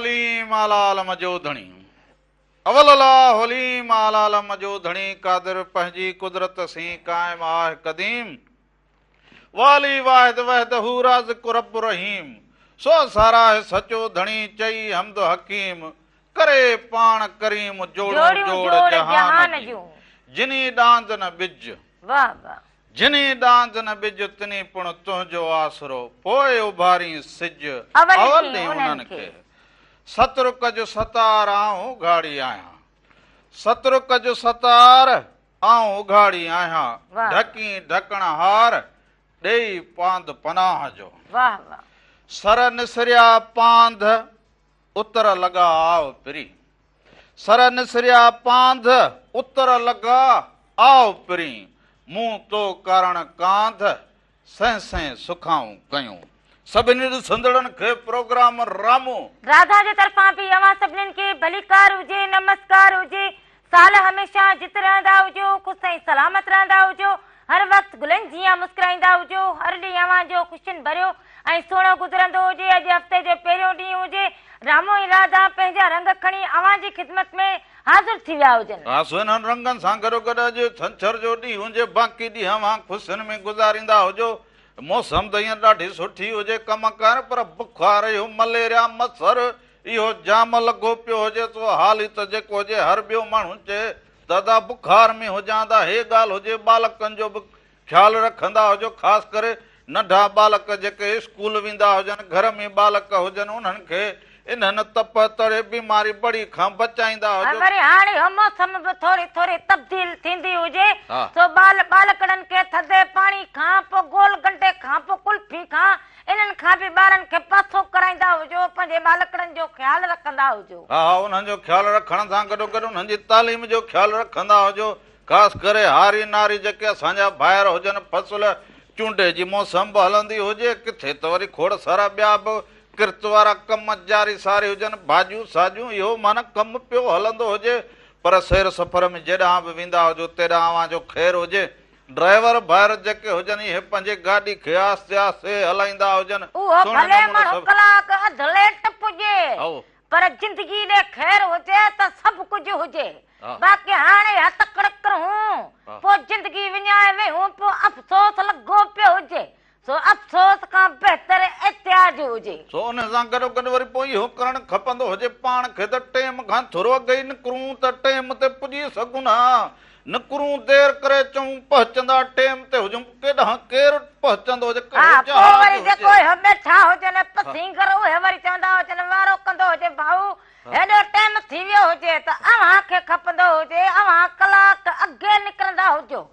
होली मालाल मजो धणी अवलला होली मालाल मजो धणी कादिर पंहिंजी कुदरत सी कायम आहे कदीम वाली वाहिद वहदहू राज़िक़ु रब्बु रहीम सो सारा है सचो धणी चई हमद हकीम करे पाण करीम जोड़ो जोड़ जहान जूं जिनी डांद न बिज वाह वाह जिनी डांद न बिज तिनी पुण तुंहिंजो आसरो पोइ उभारी सिज अवल ॾे उन्हनि खे सतरुक जो सतार आऊं उघाड़ी आहियां सतरुक जो सतार आऊं उघाड़ी आहियां ढकी ढकण हार ॾेई पांध पनाह जो वाह वाह सर निसरिया पांध उतर लगा आओ पिरी सर निसरिया पांध उतर लगा आओ पिरी मुंह तो कारण कांध सह सह सुखाऊं कयूं सभिनी ॾिसंदड़नि खे प्रोग्राम रामू राधा जे तरफां बि अवां सभिनीनि खे भलीकार हुजे नमस्कार हुजे साल हमेशा जित रहंदा हुजो ख़ुशि ऐं सलामत रहंदा हुजो हर वक़्तु गुलनि जीअं मुस्कुराईंदा हुजो हर ॾींहुं अवां जो ख़ुशियुनि भरियो ऐं सुहिणो गुज़रंदो हुजे अॼु हफ़्ते जो पहिरियों ॾींहुं हुजे रामो ऐं राधा पंहिंजा रंग खणी अवां जी ख़िदमत में हाज़िर थी विया हुजनि हा सुहिणनि रंगनि सां गॾोगॾु अॼु छंछर जो ॾींहुं हुजे बाक़ी ॾींहं अवां ख़ुशियुनि में गुज़ारींदा हुजो मौसम त हींअर ॾाढी सुठी हुजे कम कर पर बुखार इहो मलेरिया मच्छर इहो जाम लॻो पियो हुजे तो हाली त जेको हुजे हर ॿियो माण्हू चए दादा बुखार में हुजां त हे ॻाल्हि हुजे बालकनि जो बि ख़्यालु रखंदा हुजो ख़ासि करे नंढा बालक जेके स्कूल वेंदा हुजनि घर में बालक हुजनि उन्हनि खे इन्हनि तप तड़े बीमारी बड़ी खां बचाईंदा हुजो वरी हाणे मौसम बि थोरी थोरी तब्दील थींदी हुजे तो बालकड़नि खे थधे पाणी खां पोइ गोल गंडे खां पोइ कुल्फी खां इन्हनि खां बि ॿारनि खे पासो कराईंदा हुजो पंहिंजे बालकड़नि जो ख़्यालु रखंदा हुजो हा उन्हनि जो ख़्यालु रखण सां गॾोगॾु उन्हनि जी तालीम जो ख़्यालु रखंदा हुजो ख़ासि करे हारी नारी जेके असांजा ॿाहिरि हुजनि फसल चूंडे जी मौसम बि हलंदी हुजे किथे त वरी खोड़ सारा ॿिया बि किरत वारा कम जारी सारी हुजनि भाॼियूं साॼियूं इहो माना कमु पियो हलंदो हुजे पर सैर सफ़र में जेॾां बि वेंदा हुजो तेॾां अवां जो ख़ैरु हुजे ड्राइवर ॿाहिरि जेके हुजनि इहे पंहिंजे गाॾी खे आस्ते आस्ते हलाईंदा हुजनि उहो भले माण्हू कलाक अधु लेट पुॼे पर जिंदगी ॾे ख़ैरु हुजे त सभु कुझु हुजे बाक़ी हाणे हथ कड़क हूं पोइ जिंदगी विञाए वेहूं पोइ अफ़सोस लॻो पियो हुजे सो अफ़सोस खां बहितर एहतियात हुजे सो उन सां गॾोगॾु वरी पोइ इहो करणु खपंदो हुजे पाण खे त टाइम खां थोरो अॻु ई निकिरूं त टाइम ते पुॼी सघूं न निकिरूं देर करे चऊं पहुचंदा टाइम ते हुजूं केॾां केरु पहुचंदो हुजे जेको वेठा हुजनि पसींगर उहे वरी चवंदा हुजनि वारो कंदो हुजे भाऊ हेॾो टाइम थी वियो हुजे त अव्हां खे खपंदो हुजे अव्हां कलाक अॻे निकिरंदा हुजो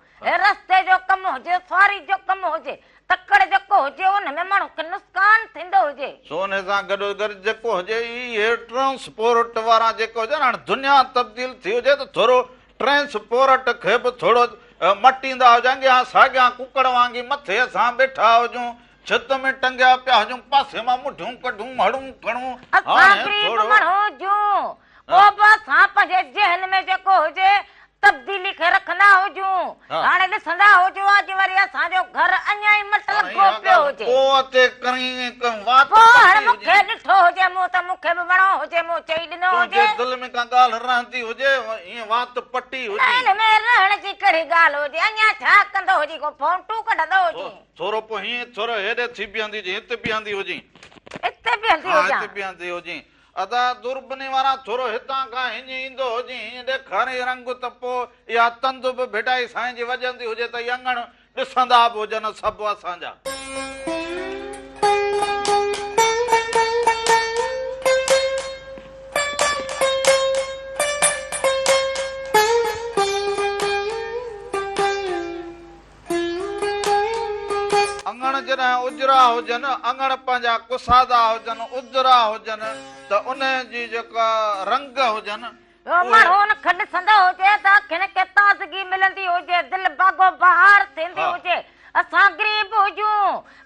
रस्ते जो कमु हुजे सवारी जो कमु हुजे तकड़ जेको हुजे उन में माण्हू खे नुक़सान थींदो हुजे सोने सां गॾोगॾु जेको हुजे इहे ट्रांसपोर्ट वारा जेको हुजनि हाणे दुनिया तब्दील थी हुजे त थोरो ट्रांसपोर्ट खे बि थोरो मटींदा हुजनि अॻियां साॻियां कुकड़ वांगी मथे असां वेठा हुजूं छित में टंगिया पिया हुजूं पासे मां मुठियूं कढूं हड़ूं खणूं पंहिंजे ज़हन में जेको हुजे तब्दीली खे रखंदा हुजूं हाणे ॾिसंदा हुजो अॼु वरी असांजो घर अञा ई मट लॻो पियो हुजे मूंखे ॾिठो हुजे मूं त मूंखे बि वणो हुजे मूं चई ॾिनो हुजे दिलि में का ॻाल्हि रहंदी हुजे ईअं वात पटी हुजे हिन में रहण जी कहिड़ी ॻाल्हि हुजे अञा छा कंदो हुजे को फोटू कढंदो हुजे थोरो पोइ हीअं थोरो हेॾे थी बीहंदी हुजे हिते बीहंदी हुजे हिते बीहंदी हुजे अदा दुर्बनी वारा थोरो हितां खां हीअं ईंदो हुजे हीअं ॾेखारे रंग त पोइ इहा तंद बि भेटाई साईं जी वॼंदी हुजे त इहा अङण ॾिसंदा बि हुजनि सभु असांजा अङण जॾहिं उजरा हुजनि अङण पंहिंजा कुसादा हुजनि उजरा हुजनि त उन जी जेका रंग हुजनि माण्हू खे ॾिसंदो हुजे त अखियुनि खे ताज़गी मिलंदी हुजे दिलि बागो बहार थींदी हुजे असां ग़रीब हुजूं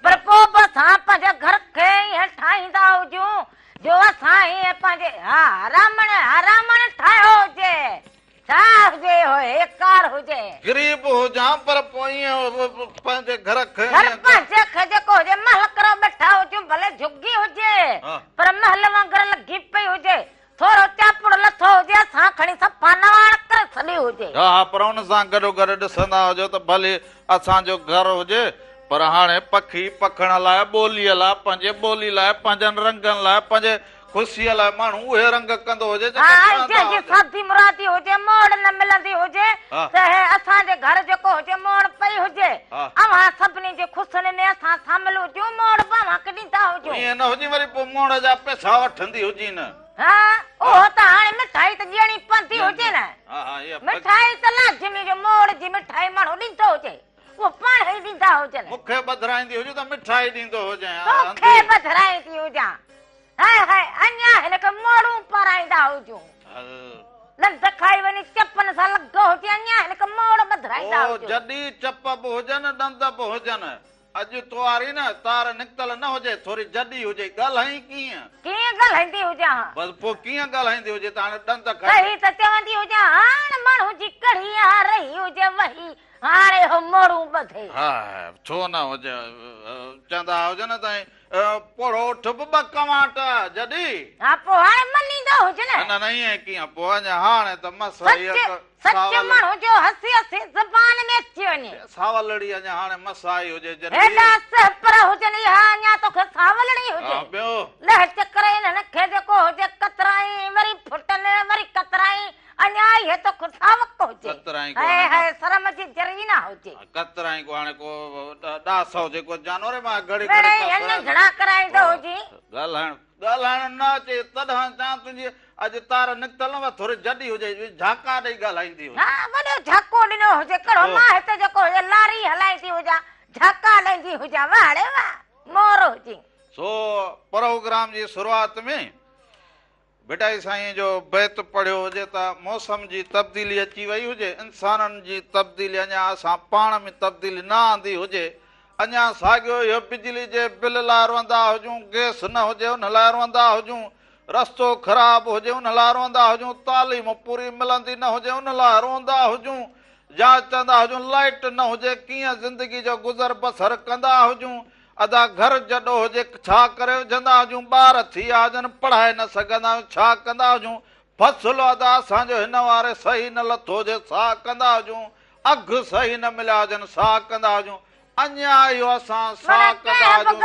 पर पोइ बि असां पंहिंजे घर खे ईअं ठाहींदा हुजूं जो असां ईअं पंहिंजे हरामण ठाहियो हुजे छा हुजे हेकार हुजे ग़रीब हुजां पर पोइ पंहिंजे घर खे जेको हुजे महल करो वेठा हुजूं भले झुगी हुजे पर महल वांगुरु लॻी पई हुजे सां गॾोगॾु ॾिसंदा हुजो त भले असांजो घर हुजे पर हाणे पखी पखण लाइ ॿोलीअ लाइ पंहिंजे ॿोली लाइ पंहिंजनि रंगनि लाइ पंहिंजे ख़ुशीअ लाइ माण्हू उहे रंग कंदो हुजे शादी मुरादी हुजे मोड़ न मिलंदी हुजे त असांजे घर जेको हुजे मोड़ पई हुजे अवां सभिनी जे ख़ुशियुनि में असां शामिल हुजूं मोड़ पावां के ॾींदा हुजूं ईअं न हुजे वरी पोइ मोड़ जा पैसा वठंदी हुजी न उहो त हाणे मिठाई त ॾियणी पवंदी हुजे न मिठाई त लाज़मी जो मोड़ जी मिठाई माण्हू ॾींदो हुजे वो पाण ई ॾींदा हुजनि मूंखे बधराईंदी हुजे त मिठाई ॾींदो हुजे तोखे बधराईंदी हुजां हाय हाय अञा हिनखे मोड़ूं पाराईंदा हुजूं लंद खाई वञी चपन सां लॻो हुजे अञा हिनखे मोड़ बधराईंदा हुजूं जॾहिं चप बि हुजनि ॾंद बि हुजनि अॼु तुआरी न तार निकतल न हुजे थोरी जॾी हुजे ॻाल्हाई कीअं ॻाल्हाईंदी हुजां बस पोइ कीअं ॻाल्हाईंदी हुजे त हाणे ॾंद खाई त चवंदी हुजां हाणे माण्हू जी कढ़ी आ रही हुजे वही हाणे हो मोड़ूं ॿधे हा छो न हुजे चवंदा हुजनि त पोड़ो उठ बि ॿ कमाट जॾी हा पोइ हाणे मञींदो हुजे न न ईअं कीअं पोइ अञा हाणे त मस सच माण्हू जो हसी हसी ज़बान में अची वञे सावलड़ी अञा हाणे मस आई हुजे हेॾा सहपर हुजनि हा अञा तोखे सावलड़ी हुजे ॿियो लह चकर हिनखे जेको हुजे कतराई वरी फुटनि वरी कतराई अञा इहे तो खुसावक हुजे हाय हाय शर्म जी जरी ना हुजे कतराई को हाणे को डास हुजे को जानवर मां घड़ी घड़ी घड़ा कराईंदो हुजे ॻाल्हाइण न अचे तॾहिं चां तुंहिंजी अॼु तार निकतल न थोरी जॾी हुजे झाका ॾेई ॻाल्हाईंदी हुजे हा वॾो झाको ॾिनो हुजे करो मां हिते जेको हुजे लारी हलाईंदी हुजां झाका ॾींदी हुजां वाह रे वाह मोर हुजे सो प्रोग्राम जी शुरूआत में बेटाई साईं जो बैत पढ़ियो हुजे त मौसम जी तब्दीली अची वई हुजे इंसाननि जी तब्दीली अञा असां पाण में तब्दीली न आंदी हुजे अञा साॻियो इहो बिजली जे बिल लाइ रहंदा हुजूं गैस न हुजे उन लाइ रहंदा हुजूं रस्तो ख़राब हुजे उन लाइ रहंदा हुजूं तालीम पूरी मिलंदी न हुजे उन लाइ रहंदा हुजूं या चवंदा हुजूं लाइट न हुजे कीअं ज़िंदगी जो गुज़र बसर कंदा हुजूं अदा घर जॾो हुजे छा करे विझंदा हुजूं ॿार थी विया हुजनि पढ़ाए न सघंदा आहियूं छा कंदा हुजूं फ़सुलु अदा असांजो हिन वारे सही न लथो हुजे छा कंदा हुजूं अघु सही न मिलिया हुजनि छा कंदा हुजूं अञा इहो असां छा कंदा हुजूं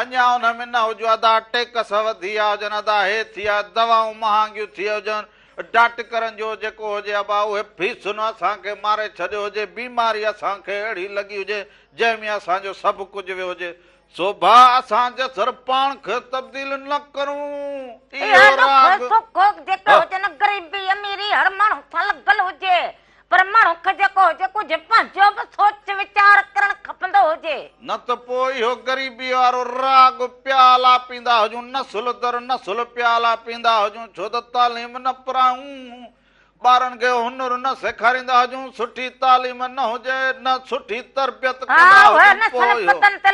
अञा उन में न हुजूं अदा टेक्स वधी विया हुजनि अदा हे थी विया दवाऊं महांगियूं थी हुजनि डॉक्टरनि जो जेको हुजे अबा उहे फीसूं असांखे मारे छॾियो हुजे बीमारी असांखे अहिड़ी लॻी हुजे जंहिंमें असांजो सभु कुझु वियो हुजे सो भा असां जसर पाण खे तब्दील न करूं गरीबी अमीरी हर माण्हू सां लॻल हुजे पर माण्हू खे जेको हुजे कुझु पंहिंजो बि सोच वीचार करणु खपंदो हुजे न त पोइ इहो ग़रीबी वारो राग प्याला पींदा हुजूं नसुल दर नसुल प्याला पींदा हुजूं छो त तालीम न पढ़ायूं ॿारनि खे हुनर न सेखारींदा हुजूं सुठी तालीम न हुजे न सुठी तरबियत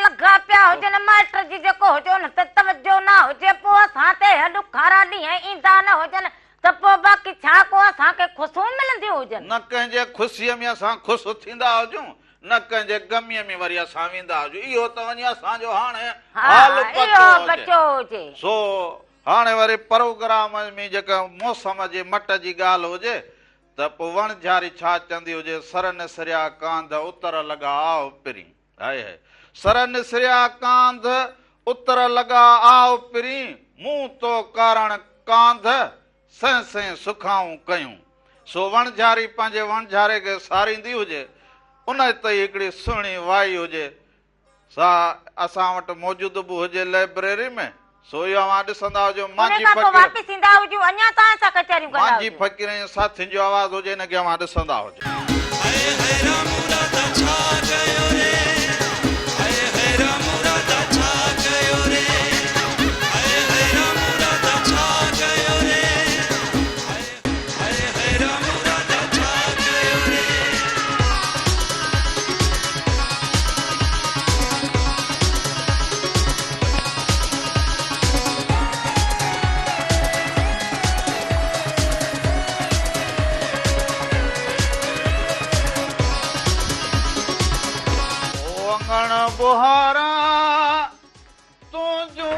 लॻा पिया हुजनि मास्टर जी जेको हुजे हुन ते तवजो न हुजे पोइ असां ते ॾुखारा ॾींहं ईंदा न हुजनि त पोइ बाक़ी छा को असांखे ख़ुशियूं मिलंदियूं हुजनि न कंहिंजे ख़ुशीअ में असां ख़ुशि थींदा हुजूं न कंहिंजे गमीअ में वरी असां वेंदा हुजूं इहो त वञी असांजो हाणे सो हाणे वरी प्रोग्राम में जेका मौसम जे मट जी ॻाल्हि हुजे त पोइ वण झारी छा चवंदी हुजे सर निसरिया कांध उतर लॻा आओ पिरी हाय हाय सर निसरिया कांध उतर लॻा आओ पिरी मूं तो कारण कांध सह सह सुखाऊं कयूं सो वणझारी पंहिंजे वणझारे खे सारींदी हुजे उन ते हिकिड़ी सुहिणी वाई हुजे सा असां वटि मौजूदु बि हुजे लाइब्रेरी में सो इहो अवां ॾिसंदा हुजो मांजी फ़क़ीर ऐं साथियुनि जो आवाज़ हुजे हिनखे अवां ॾिसंदा हुजो बुहारा तुझो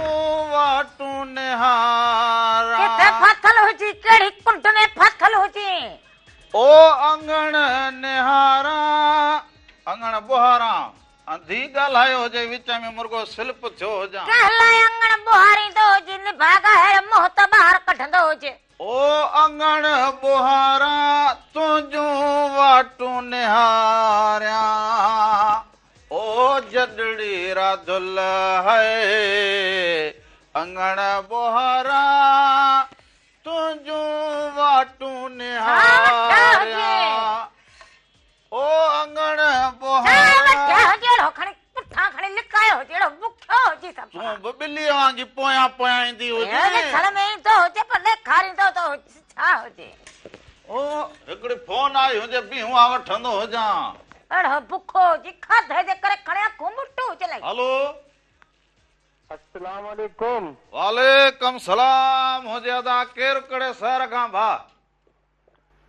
वाटू निहारा किथे फसल हुजी केड़ी कुंड में फसल मथल हुजे। ओ अंगण निहारा अंगण बुहारा अंधी ॻाल्हायो हुजे विच में मुर्गो सिल्प थियो हुजां। कहलाए अंगण बुहारींदो हुजे निभागा है मोह त ॿाहिरि कढंदो हुजे। ओ अंगण बुहारा तुंहिंजूं वाटूं निहारिया ओ जडड़ी राधुल है अंगण बुहारा तुंहिंजूं वाटूं निहारिया ओ अंगण बुहारा जहिड़ो खणी पुठा खणी लिकायो जहिड़ो बुखियो हुजे सभु ॿिली वांगी पोयां पोयां ईंदी हुजे घर में ईंदो हुजे पर ॾेखारींदो त हुजे छा हुजे। ओ हिकिड़ी फोन आई हुजे बीहुआ वठंदो हुजां। अड़ो बुखो हुजे खाधे जे करे खणिया घुमटू हुजे लाई। हेलो अस्सलाम वालेकुम। वालेकुम सलाम हुजे अदा केर कड़े शहर खां भा?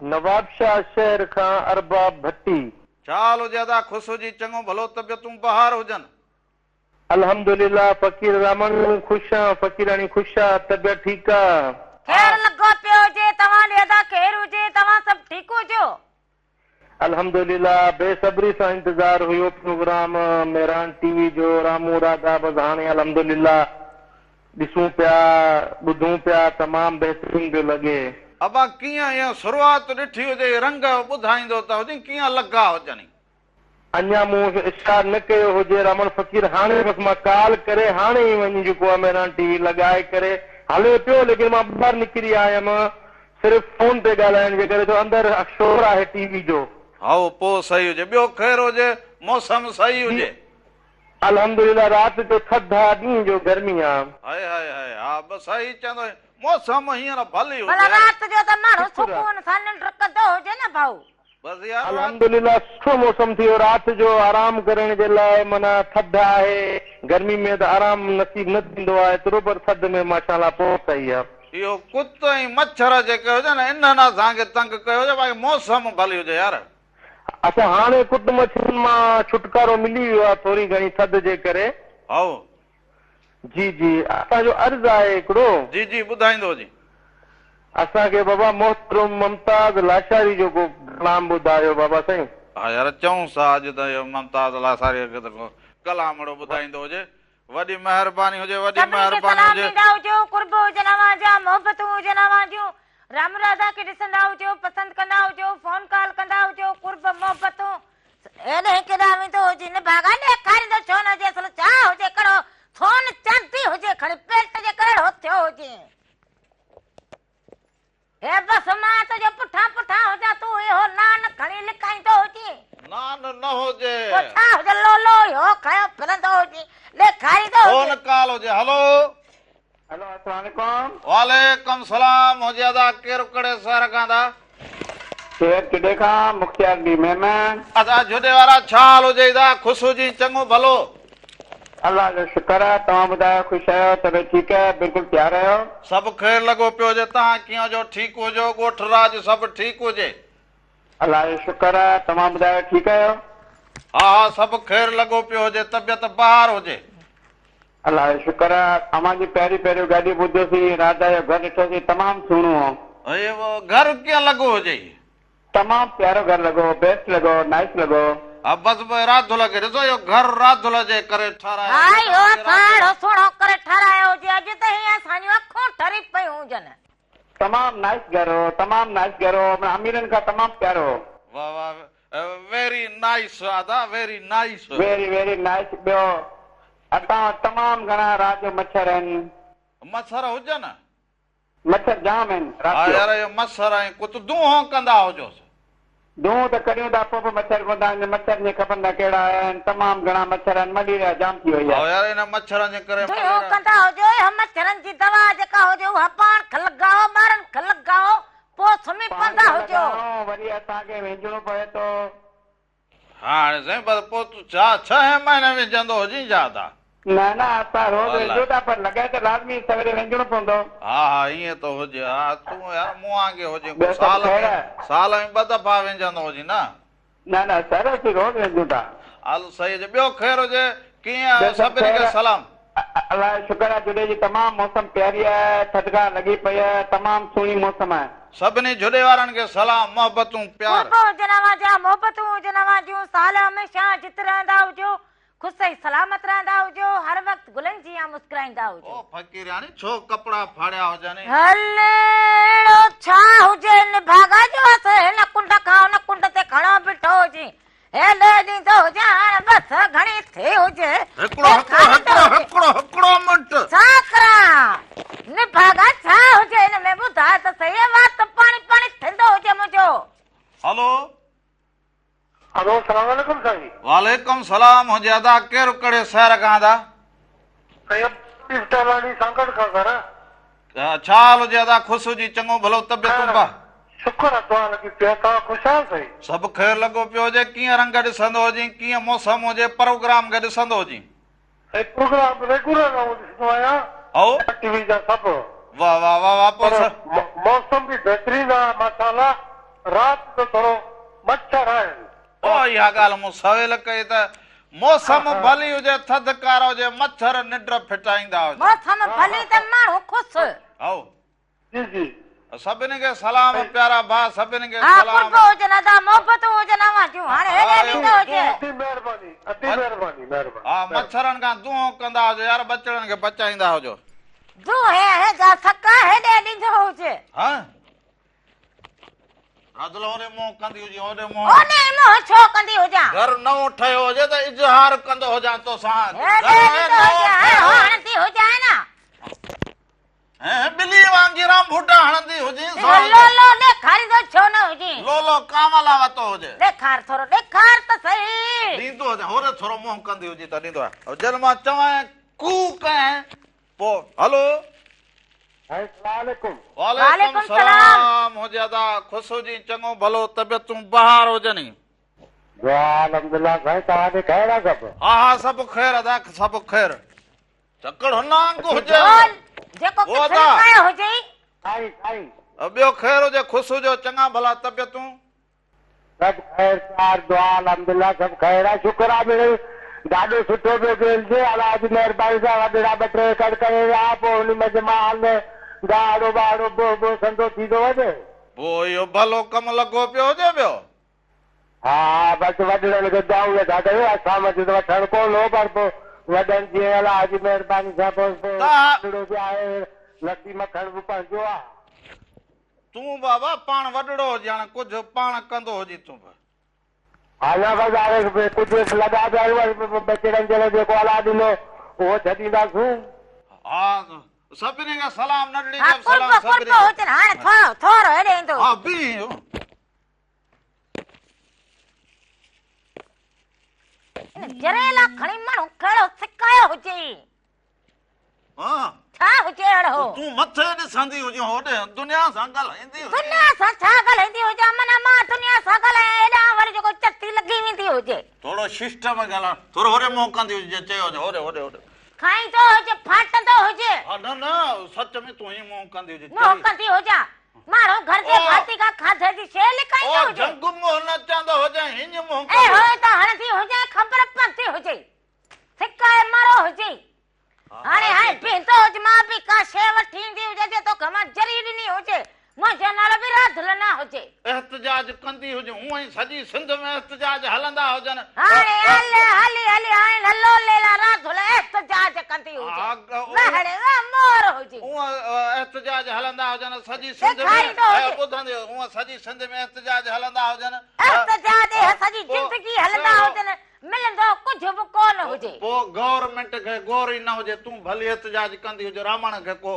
नवाबशाह शहर खां अरबाब भट्टी। चाल हुजे अदा खुश हुजी चङो भलो तबियतूं बहार हुजनि। अल्हम्दुलिल्लाह फकीर रामन खुश आहियां फकीरानी खुश आहे तबियत ठीकु आहे। केर लॻो पियो हुजे तव्हां ॾे अदा केर हुजे तव्हां सभु ठीकु हुजो? अल्हम्दुलिल्लाह बेसब्री सां इंतजार हुयो प्रोग्राम मेहरान टीवी जो रामू राधा बस हाणे अल्हम्दुलिल्लाह ॾिसूं पिया ॿुधूं पिया तमामु बहितरीन पियो लॻे। अबा कीअं ईअं शुरूआत ॾिठी हुजे रंग ॿुधाईंदो त हुजे कीअं लॻा हुजनि? अञा मूं इशार न कयो हुजे रामन फकीर हाणे बसि मां कॉल करे हाणे ई वञी जेको आहे मेहरान टीवी लॻाए करे हले पियो लेकिन मां ॿाहिरि निकिरी आयुमि सिर्फ़ु फोन ते ॻाल्हाइण जे करे अंदरि शोर आहे टीवी जो। हा पोइ सही हुजे ॿियो ख़ैर हुजे मौसम सही हुजे? अल्हम्दुलिल्लाह राति जो थधि आहे ॾींहं जो गर्मी आहे। हाय हाय हाय हा बसि सही चवंदो मौसम हींअर भली भला हुजे। राति जो त माण्हू सुकून सां निंड कंदो हुजे न भाऊ। बसि यार अल्हम्दुलिल्लाह सुठो मौसम थियो राति जो आराम करण जे लाइ माना थधि आहे गर्मी में त आराम नसीब न थींदो आहे एतिरो पर थधि में माशाअल्लाह पोइ सही आहे। इहो कुत ऐं मच्छर जेके हुजनि इन्हनि असांखे तंग कयो हुजे बाक़ी मौसम भली हुजे यार। अच्छा हाणे कुट मच्छरनि मां छुटकारो मिली वियो आहे थोरी घणी थधि जे करे। हाओ जी जी असांजो अर्ज़ु आहे हिकिड़ो। जी जी ॿुधाईंदो जी। असांखे बाबा मोहतरम मुमताज़ लाशारी जो को कलाम ॿुधायो बाबा साईं। हा यार चऊं सा अॼु त इहो मुमताज़ लाशारी खे त कलाम अहिड़ो ॿुधाईंदो हुजे वॾी महिरबानी हुजे वॾी महिरबानी हुजे। हुजो कुर्ब हुजनि अव्हां जा मोहबतूं हुजनि अव्हां जूं राम राधा खे ॾिसंदा हुजो पसंदि कंदा हुजो फोन कॉल कंदा हुजो कुर्ब मोहबतूं एॾे केॾा वेंदो हुजे न भागा ॾेखारींदो छो न हुजे असल छा हुजे कहिड़ो सोन चांदी हुजे खणी पेट जे कहिड़ो थियो हुजे। हे बस मां तुंहिंजो पुठा पुठा हुजां तूं इहो नान खणी लिकाईंदो हुजे। नान न हुजे छा हुजे लोलो इहो खयो फिरंदो हुजे ॾेखारींदो फोन हुजे। कॉल हुजे। हेलो हेलो अस्सलाम वालेकुम। वालेकुम सलाम हुजे अदा केर कड़े शहर खां था? शेर किॾे खां मुख्तियार बि मेहमान। अदा जुॾे वारा छा हाल हुजे दा खुश हुजी चङो भलो? अल्लाह जो शुक्र आहे तव्हां ॿुधायो ख़ुशि आहियो तबियत ठीकु आहे बिल्कुलु तयारु आहियो? सभु ख़ैर लॻो पियो हुजे तव्हां कीअं हुजो ठीकु हुजो ॻोठ राज सभु ठीकु हुजे? अल्लाह जो शुक्र आहे तव्हां ॿुधायो ठीकु आहियो? हा हा सभु ख़ैर लॻो पियो हुजे तबियत बहार हुजे। अल्लाह जो शुक्र आहे तव्हांजी पहिरीं पहिरियों गाॾी ॿुधियोसीं राधा जो घरु ॾिठोसीं तमामु सुहिणो हो। घर कीअं लॻो हुजे? तमामु प्यारो घरु लॻो बेस्ट लॻो नाइस लॻो। हा बसि राधुल खे ॾिसो इहो घर राधुल जे करे ठारायो। हा इहो असां सुहिणो करे ठारायो हुजे अॼु त हीअं असांजूं अखूं ठरी पयूं हुजनि। तमामु नाइस घर हो तमामु नाइस घर हो अमीरनि खां तमामु प्यारो हो। वाह वाह वेरी नाइस आदा very nice very very nice. ॿियो असां वटि तमामु घणा राति जो मच्छर आहिनि। मच्छर हुजनि? मच्छर जाम आहिनि हा राति जो। यार इहो मच्छर ऐं कुझु दूहों कंदा हुजोसि। दूं त करियूं था पोइ मच्छर कोन्ह आहिनि मच्छर जे खपंदा कहिड़ा आहिनि तमामु घणा मच्छर आहिनि मलेरिया जाम थी वई आहे। यार इन मच्छरनि जे करे कंदा हुजो मच्छरनि जी दवा जेका हुजे उहा पाण खे लॻाओ ॿारनि खे लॻाओ पोइ सुम्ही पवंदा हुजो। वरी असांखे विझणो पए थो। हाणे साईं बसि पोइ तूं छा 6 महीने विझंदो हुजी छा था? न न असां रोज़ विझूं था पर लॻाए त लाज़मी सवेरे विझणो पवंदो। हा हा ईअं त हुजे। हा तूं यार मूं वांगे हुजे ॿियो सभु ख़ैरु आहे? साल में 2 दफ़ा विझंदो हुजी न? न न सर असीं रोज़ विझूं था। हल सही हुजे। ॿियो ख़ैर हुजे कीअं सभिनी खे सलाम? अल्लाह जो शुक्र आहे जुॾे जी तमामु मौसम प्यारी आहे थधिकार लॻी पई आहे तमामु सुहिणी मौसम आहे। सभिनी जुड़े वारनि खे सलाम मोहबतूं प्यार कुर्ब हुजनि अव्हां जा मोहबतूं हुजनि अव्हां जूं साल हमेशा जित रहंदा हुजो ख़ुशि ऐं सलामत रहंदा हुजो हर वक़्तु गुलनि जीअं मुस्कुराईंदा हुजो ओ फ़क़ीराणी छो कपिड़ा फाड़िया हुजनि हलेड़ो छा हुजे निभागा जो हथ हिन कुंड खां हुन कुंड ते खणो बीठो हुजे हेॾे ॾींदो हुजां बस घणी थी हुजे हिकिड़ो मिंट छा करा निभागा छा हुजे हिन में ॿुधाए त सही वात पाणी पाणी थींदो हुजे मुंहिंजो हलो हेलो सलाम वालेकुम साईं वालेकुम सलाम हुजे अदा केरु कड़े शहर खां अदा साईं टलानी संकट खां कर छा हाल हुजे अदा ख़ुशि हुजी चङो भलो तबियतूं बा शुक्र आहे तव्हां लॻी पिया तव्हां ख़ुशि आहियो साईं सभु ख़ैरु लॻो पियो हुजे कीअं रंग ॾिसंदो हुजे कीअं मौसम हुजे प्रोग्राम खे ॾिसंदो हुजे साईं प्रोग्राम रेगुलर ॾिसंदो आहियां ओ टीवी जा सभु वाह वाह वाह वाह पर पोइ मौसम बि बहितरीन आहे माशाल्लाह राति जो थोरो मच्छर आहिनि ओ इहा ॻाल्हि मूं सवेल कई त मौसम भली हुजे थधिकार हुजे मच्छर निंड फिटाईंदा हुजे मौसम भली त माण्हू ख़ुशि आओ जी जी सभिनी खे सलाम प्यारा भाउ सभिनी खे हा सलाम कुर्ब हुजनि अदा मोहबतूं हुजनि अव्हां जूं हाणे हेॾे ॾींदो हुजे अति महिरबानी हा मच्छरनि खां दूहो कंदा हुजो यार बचड़नि खे बचाईंदा हुजो तूं हे जा सका हेॾे ॾींदो हुजे हा रादलो ओरे मोह कंदी हुजे ओरे मोह ओने मोह छो कंदी हुजां घर नओं ठहियो हुजे त इज़हार कंदो हुजां तोसां हेॾे ॾींदो हुजे हाणे हणंदी हुजां न बिली वांगुरु फुटा हणंदी हुजे लो ॾेखारींदो छो न हुजे लोलो कामला वतो हुजे ॾेखार थोरो ॾेखार त सही ॾींदो हुजे होरे थोरो मोह कंदी हुजे त ॾींदो आहे जॾहिं मां चवां कू कयां पोइ हलो वालेकुम वालेकुम सलाम हुजे अदा ख़ुशि हुजी चङो भलो तबियतूं बहार हुजनि अल्हम्दुलिल्लाह साईं तव्हांखे ख़ैरु आहे सभु हा हा सभु ख़ैरु अदा सभु ख़ैरु चकड़ हुनांग हुजे जेको वो किथे अदा। कयो हुजे साईं साईं ॿियो ख़ैरु हुजे ख़ुशि हुजो चङा भला तबियतूं सभु ख़ैरु चार दुआ अल्हम्दुलिल्लाह सभु ख़ैरु आहे शुक्र आहे भेण ॾाढो सुठो पियो थिए अलाह जी महिरबानी सां वॾड़ा ॿ टे एकड़ करे विया पोइ हुन में जमाल में गाड़ो बाड़ो बो संदो थींदो वञे पोइ इहो भलो कमु लॻो पियो हुजे ॿियो हा बसि वॾड़नि खे दाऊ वेठा कयो असां वटि वठणु कोन हो पर पोइ वॾनि जी अलाह जी महिरबानी सां पोइ बि आहे लस्सी मखण बि पंहिंजो आहे तूं बाबा पाण वॾड़ो हुजे हाणे कुझु पाण कंदो हुजे तूं बि अञा बसि हाणे कुझु लॻा पिया आहियूं बचड़नि जे लाइ जेको अलाह ॾिनो उहो छॾींदासूं हा सभिनी खे सलाम नंढड़ी हा खे कुर्ब सलाम कुर्ब सभिनी हुजनि हाणे थोरो हेॾे ईंदो हा बी जरेला खणी माण्हू कहिड़ो सिकायो हुजे हा छा हुजे अहिड़ो तूं मथे ॾिसंदी हुजे होॾे दुनिया सां ॻाल्हाईंदी हुजे दुनिया सां छा ॻाल्हाईंदी हुजां माना मां दुनिया सां ॻाल्हायां हेॾां वरी जेको चती लॻी वेंदी हुजे थोरो सिस्टम ॻाल्हाए थोरो होॾे मोह कंदी हुजे चयो हुजे होॾे होॾे होॾे खाईंदो हुजे फाटंदो हुजे हा न सच में तूं ई मोह कंदी हुजे मोह कंदी हुजां माण्हू घर जे भाती खां खाधे जी शइ लिकाईंदो ओ हुजे जंग मोह न चवंदो हुजे हिन मोह ऐं कंदी होए त हणंदी हुजे ख़बर पवंदी हुजे सिकाए मारो हुजे हाणे पींदो हुजे मां बि का शइ वठी ईंदी हुजे जे तोखे मां जरी ॾिनी हुजे मुंहिंजो नालो बि राधल न हुजे एहतजाज कंदी हुजे हूअं ई सॼी सिंध में एहतजाज हलंदा हुजनि हाणे हली हाणे हलो लेला राधल एहतजाज कंदी हुजे हाणे मोर हुजे हूअं एहतजाज हलंदा हुजनि सॼी सिंध ॾेखारींदो हुजे। में ॿुधंदी हूअं सॼी सिंध में एहतजाज हलंदा हुजनि एहतजाज सॼी जिंदगी हलंदा हुजनि मिलंदो कुझु बि कोन हुजे पोइ गवर्नमेंट खे गौर ई न हुजे तूं भली एहतजाज कंदी हुजे रावण खे को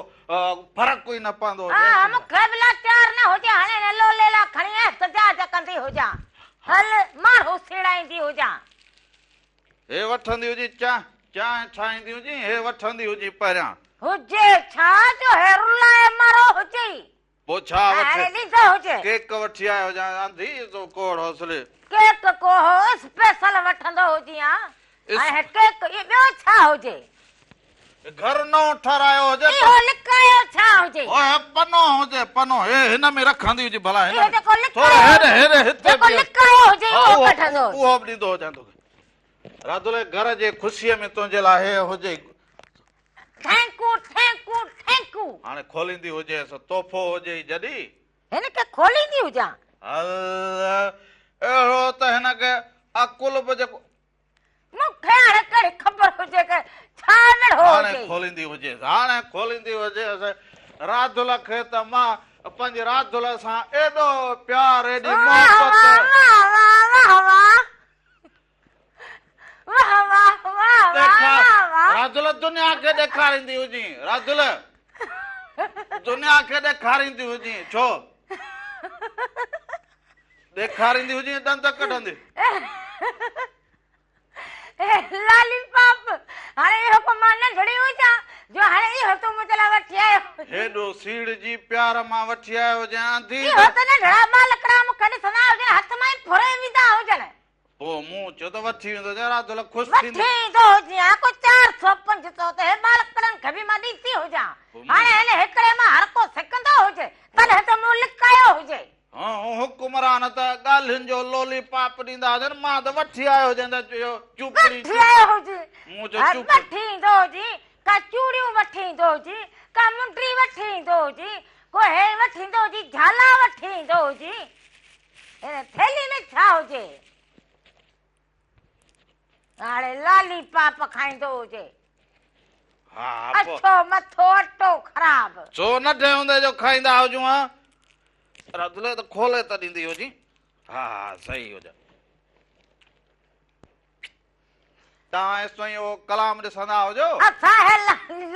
फर्क़ु ई न पवंदो हा हुजे मूंखे बि लाचार न हुजे हाणे हलो लेला खणी एहतजाज कंदी हुजां हल माण्हू सीड़ाईंदी हुजां हे वठंदी हुजे चांहि ठाहींदी हुजे हे वठंदी हुजे पहिरियां हुजे छा जो हे रुलाए मारो हुजे पोइ छा हाणे वठे ॾींदो हुजे केक वठी आयो हुजां आंधी तो कोड़ हौसले केक को स्पेशल वठंदो हुजे ऐं केक ॿियो छा हुजे घर नओं ठहिरायो हुजे इहो लिकायो छा हुजे ओए पनो हुजे पनो हे हिन में रखंदी हुजे भला इहो हिन जेको थोरो हेॾे हेॾे हिते जेको लिकायो हुजे उहो वठंदो उहो बि ॾींदो हुजां तोखे राधुले घर जे ख़ुशीअ में तुंहिंजे लाइ हे हुजे थैंक यू हाणे खोलींदी हुजे तोहफ़ो हुजे जॾहिं हिनखे खोलींदी हुजां। अहिड़ो त हिनखे अकुल बि जेको मूंखे हाणे कहिड़ी ख़बर हुजे कि छा अहिड़ो हाणे हुजे। खोलींदी हुजे राधुल खे त मां पंहिंजी राधुल सां एॾो प्यार एॾी मोहबत राधुल दुनिया खे ॾेखारींदी हुजी दुनिया खे ॾेखारींदी हुजी छो ॾेखारींदी हुजी दंद कढंदी लाली पाप हाणे इहो को मां नंढड़ी हुजां जो हाणे इहो तूं मुंहिंजे लाइ वठी आयो। हेॾो सीड़ जी प्यार मां वठी आयो हुजां इहो त नंढड़ा बालकड़ा मूंखे ॾिसंदा हुजनि हथ मां ई फुरे विधा हुजनि पोइ मूं चयो त वठी वेंदो राधुल ख़ुशि वठी ईंदो हुजां को 400-500 त हे बालकड़नि खे बि मां ॾींदी हुजां। हाणे हिन हिकिड़े मां हर को सिकंदो हुजे तॾहिं त मूं लिकायो हुजे। हुकुमरान त ॻाल्हियुनि जो लोली पाप ॾींदा हुजनि मां त वठी आयो हुजां त चयो चुपड़ी वठी आयो हुजे मूं चयो चुप वठी ईंदो हुजे का चूड़ियूं वठी ईंदो हुजे का मुंडी वठी ईंदो हुजे को हे वठी ईंदो हुजे झाला वठी ईंदो हुजे हिन थैली में छा हुजे। हाणे लाली पाप खाईंदो हुजे अछो मथो अटो ख़राब छो न ठहे हूंदे जो खाईंदा हुजूं हा राधुल त खोले त ॾींदी हुजी हा सही हुजे। तव्हां एसो ई उहो कलाम ॾिसंदा हुजो असां हे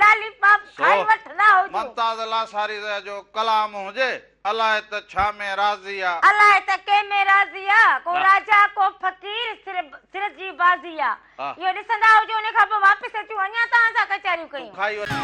लाली पाप खाई वठंदा हुजो ममताज़ लासारी जो कलाम हुजे अलाए त छा में राज़ी आहे अलाए त कंहिं में राज़ी आहे को राजा को फ़कीर सिर जी बाज़ी आहे इहो ॾिसंदा हुजो उन खां पोइ वापसि अचूं अञा तव्हां सां कचहरियूं कयूं। खाई वठो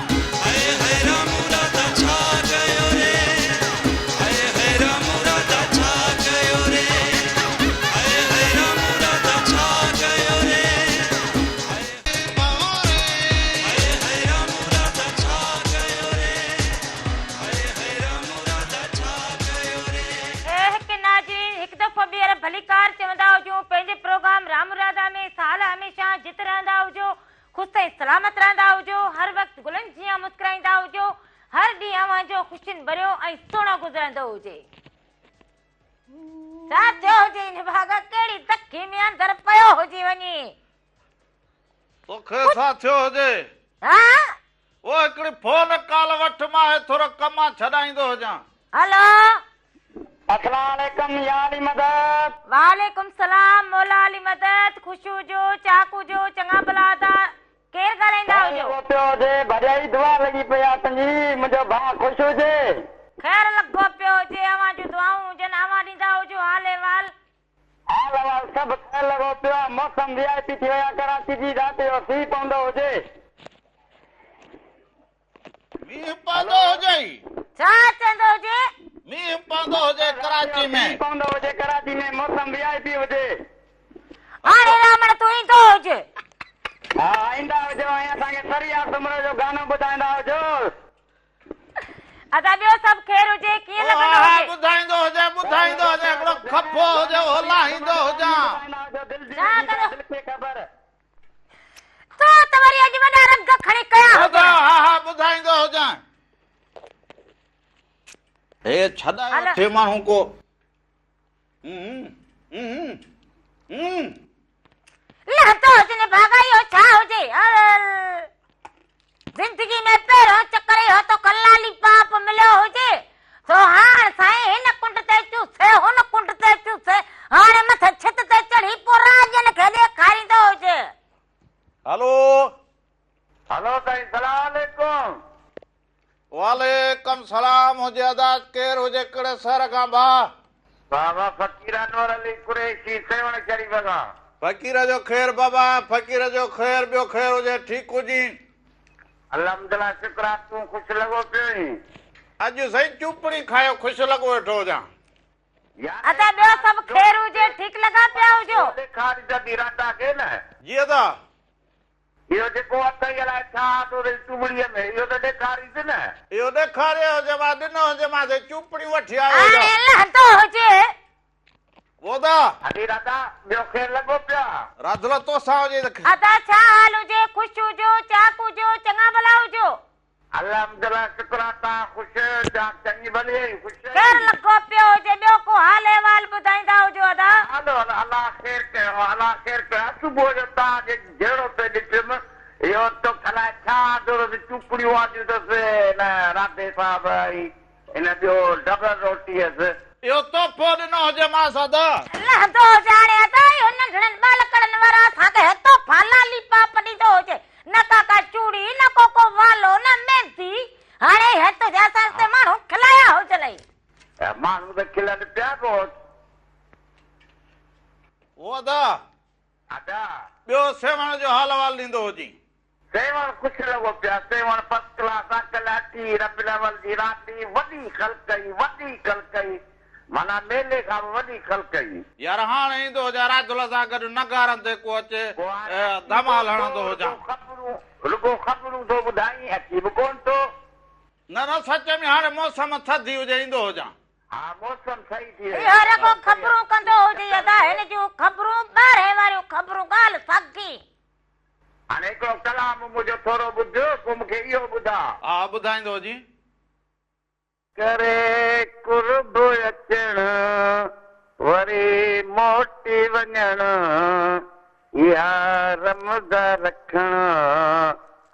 भलीकार चवंदा हुजूं पंहिंजे प्रोग्राम राम राधा में साल हमेशा जित रहंदा हुजो ख़ुशि ऐं सलामत रहंदा हुजो हर वक़्तु गुलनि जीअं मुस्कुराईंदा हुजो हर ॾींहुं अव्हां जो ख़ुशियुनि भरियो ऐं सुहिणो गुज़रंदो हुजे। छा थियो हुजे हिन भाग कहिड़ी दखी में अंदरि पियो हुजी वञे तोखे छा थियो हुजे हा वो हिकिड़ी फोन कॉल वठ मां थोरो कम छॾाईंदो हुजां। हेलो अस्सलाम वालेकुम या अली मदद। वालेकुम सलाम मौला अली मदद खुशू जो चाकू जो चङा भला दा केर ॻाल्हाईंदा हुजो पियो हुजे भॼाई दुआ लॻी पई आहे तुंहिंजी मुंहिंजो भाउ ख़ुशि हुजे ख़ैर लॻो पियो हुजे अव्हां जूं दुआऊं हुजनि अव्हां ॾींदा हुजो हाल अहिवाल सभु ख़ैर लॻो पियो आहे मौसम VIP थी विया कराची जी राति जो सीउ पवंदो हुजे मींहुं पवंदो हुजे छा चवंदो हुजे मींहुं पवंदो हुजे कराची में पवंदो हुजे कराची में मौसम VIP हुजे हाणे रामण तूं ईंदो हुजे हा ईंदा हुजो ऐं असांखे सरिया सुमर जो गानो ॿुधाईंदा हुजो अदा ॿियो सभु ख़ैर हुजे कीअं लॻंदो हुजे ॿुधाईंदो हुजे हिकिड़ो खपो हुजे हलाईंदो हुजां ख़बर तो त वरी अॼु वॾा रंग खणी कया हा ॿुधाईंदो हुजां हे छॾायो थे माण्हू को लहतो हुजे भागा इहो छा हुजे ज़िंदगी में पहिरियों चकर इहो तो कलाली पाप मिलियो हुजे तो हाणे साईं हिन कुंड ते चूसे हुन कुंड ते चूसे हाणे मथे छित ते चढ़ी पोइ राजन खे ॾेखारींदो हुजे। हेलो साईं सलाम अलैकुम। वालेकुम सलाम हुजे अदास केर हुजे कड़े सर खां बाबा फकीर अनवर अली कुरैशी सेवण शरीफ खां फकीर जो ख़ैर बाबा फकीर जो ख़ैर ॿियो ख़ैर हुजे ठीकु हुजी अल्हम्दुलिल्लाह शुक्र आहे तूं ख़ुशि लॻो पियो अॼु सही चुपड़ी खायो ख़ुशि लॻो वेठो हुजां अदा ॿियो सभु ख़ैर हुजे ठीकु लॻा पिया हुजो ॾेखारी त राता खे न जीअं त इहो जेको अथई अलाए छा चुबड़ीअ में इहो त ॾेखारीसि न इहो ॾेखारियो हुजे मां ॾिनो हुजे मां चुपड़ी वठी आयो हुजे वोदा अदी राता ॿियो ख़ैर लॻो पिया राधुल तो सां हुजे अदा छा हाल हुजे ख़ुशि हुजो चाक हुजो चङा भला हुजो अल्हम्दुलिल्लाह शुक्र तव्हां ख़ुशि चङी भली ख़ुशि केरु लॻो पियो हुजे ॿियो को हाल अहिवाल ॿुधाईंदा हुजो अदा हलो अलाह ख़ैर कयो अलाह ख़ैर कयो सुबुह जो तव्हांजे जहिड़ो पे ॾिठुमि इहो तो अलाए छा चूपड़ियूं वादियूं अथसि हिन राधे साहब हिन ॿियो डबल रोटी हुअसि इहो तोहफ़ो ॾिनो हुजे मां सादा लहंदो ॼाणे अदा इहो नंढड़नि बालकड़नि वारा असांखे हितो फालाली पाप ॾींदो हुजे न का चूड़ी न को वालो न मेहंदी हाणे हिते जा असां माण्हू खिलाया हुजनि माण्हू त खिलनि पिया रोज़ ओ अदा अदा ॿियो सेवण जो हाल अहिवाल ॾींदो हुजी सेवण ख़ुशि लॻो पिया सेवण फर्स्ट क्लास अकल अची रबी अवल जी राती वॾी ख़लकई माना मेले खां वॾी ख़लकई यार हाणे ईंदो हुजे राजुल सां गॾु नगारनि ते को अचे धमाल हणंदो हुजां रुगो ख़बरूं थो ॿुधाई अची बि कोन थो न सच में हाणे मौसम थधी हुजे ईंदो हुजां हा मौसम सही थी इहो रुगो ख़बरूं कंदो हुजे अदा हिन जूं ख़बरूं ॿाहिरि वारियूं ख़बरूं ॻाल्हि साॻी हाणे हिकिड़ो कलाम मुंहिंजो थोरो ॿुध पोइ मूंखे इहो ॿुधा हा ॿुधाईंदो हुजी करे कुर्ब अचण वरी मोटी वञण इहा रमज़ रखण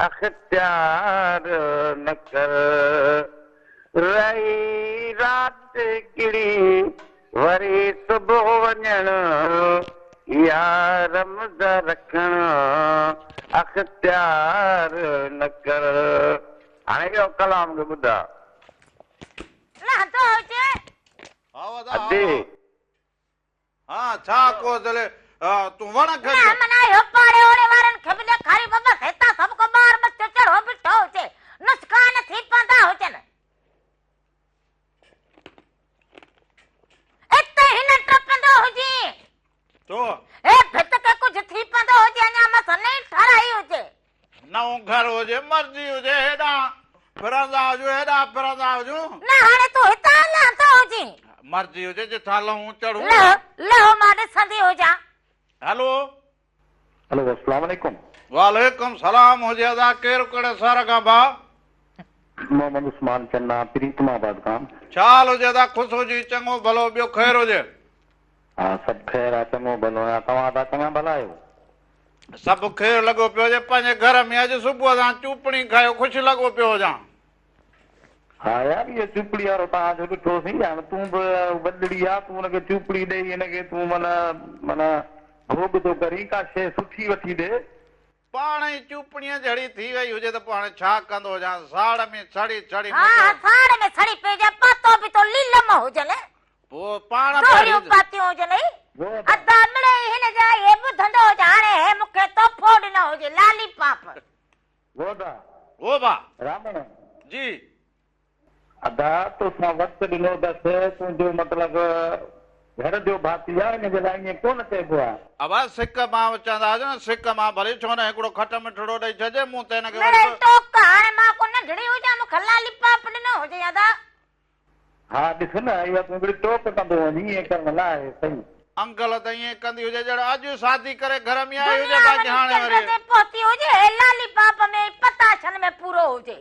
अख़्तियार न कर रही राति किड़ी वरी सुबुह वञण इहा रमज़ रखण अख़्तियार न कर हाणे इहो कलाम खे ॿुधा लहंदो हुजे अदे हा छा को चले तूं वण खे न मनायो पाड़े ओड़े वारनि खे बि ॾेखारी बबस हितां सभु को ॿार बच्चो चढ़ो बीठो हुजे नुस्कान थी पवंदा हुजनि इते हिन टपंदो हुजे तो ए भित के कुझु थी पवंदो हुजे अञा मस नहीं ठाराई हुजे नओं घर हुजे मर्ज़ी हुजे हेॾां फिरंदा हुजूं हेॾां फिरंदा हुजूं न हाणे तूं हितां लहंदो हुजे मर्ज़ी हुजे जिथां लहूं चढ़ूं लहो मां ॾिसंदी हुजां हेलो हेलो अस्सलाम वालेकुम वालेकुम सलाम हुजे अदा केरु कहिड़े शहर खां भाउ मोहम्मद उस्मान चन्ना प्रीतमाबाद खां छा हाल हुजे अदा ख़ुशि हुजी चङो भलो ॿियो ख़ैरु हुजे हा सभु ख़ैरु आहे चङो भलो आहे तव्हां त चङा भला आहियो सभु ख़ैरु लॻो पियो हुजे पंहिंजे घर में अॼु सुबुह सां चूपड़ी खायो ख़ुशि लॻो पियो हुजां हा यार इहो चूपड़ी वारो तव्हांजो ॾिठोसीं हाणे तूं बि वॾड़ी आहे तूं हुनखे चूपड़ी ॾेई हिनखे तूं माना भोग थो करी का शइ सुठी वठी ॾे पाण ई चूपड़ीअ जहिड़ी थी वई हुजे त पाण छा कंदो हुजां साड़ में छड़ी छड़ी हा साड़ में छड़ी पइजे पातो बि तो लीलम हुजनि पोइ पाण सोरियूं पातियूं हुजनि अदा मिड़े हिन जा हे ॿुधंदो हुजे हाणे हे मूंखे तोहफ़ो ॾिनो हुजे लाली पाप ओ बा रामण जी अदा तोसां वक़्तु ॾिनो अथसि तुंहिंजो मतिलबु घर जो भाती आहे हिन जे लाइ ईअं कोन चइबो आहे अब सिक मां चवंदा हुजनि न सिक मां भले छो न हिकिड़ो खट मिठड़ो ॾेई छॾे मूं त हिनखे मिड़े टोक हाणे मां को नंढड़ी हुजां मूंखे लाली पाप ॾिनो हुजे अदा हा ॾिस न इहा तूं हिकिड़ी टोक कंदो वञी ईअं करण लाइ सही अंकल त ईअं कंदी हुजे ॼण अॼु शादी करे घर में आई हुजे बाक़ी हाणे वरी पहुती हुजे लाली पाप में पताशन में पूरो हुजे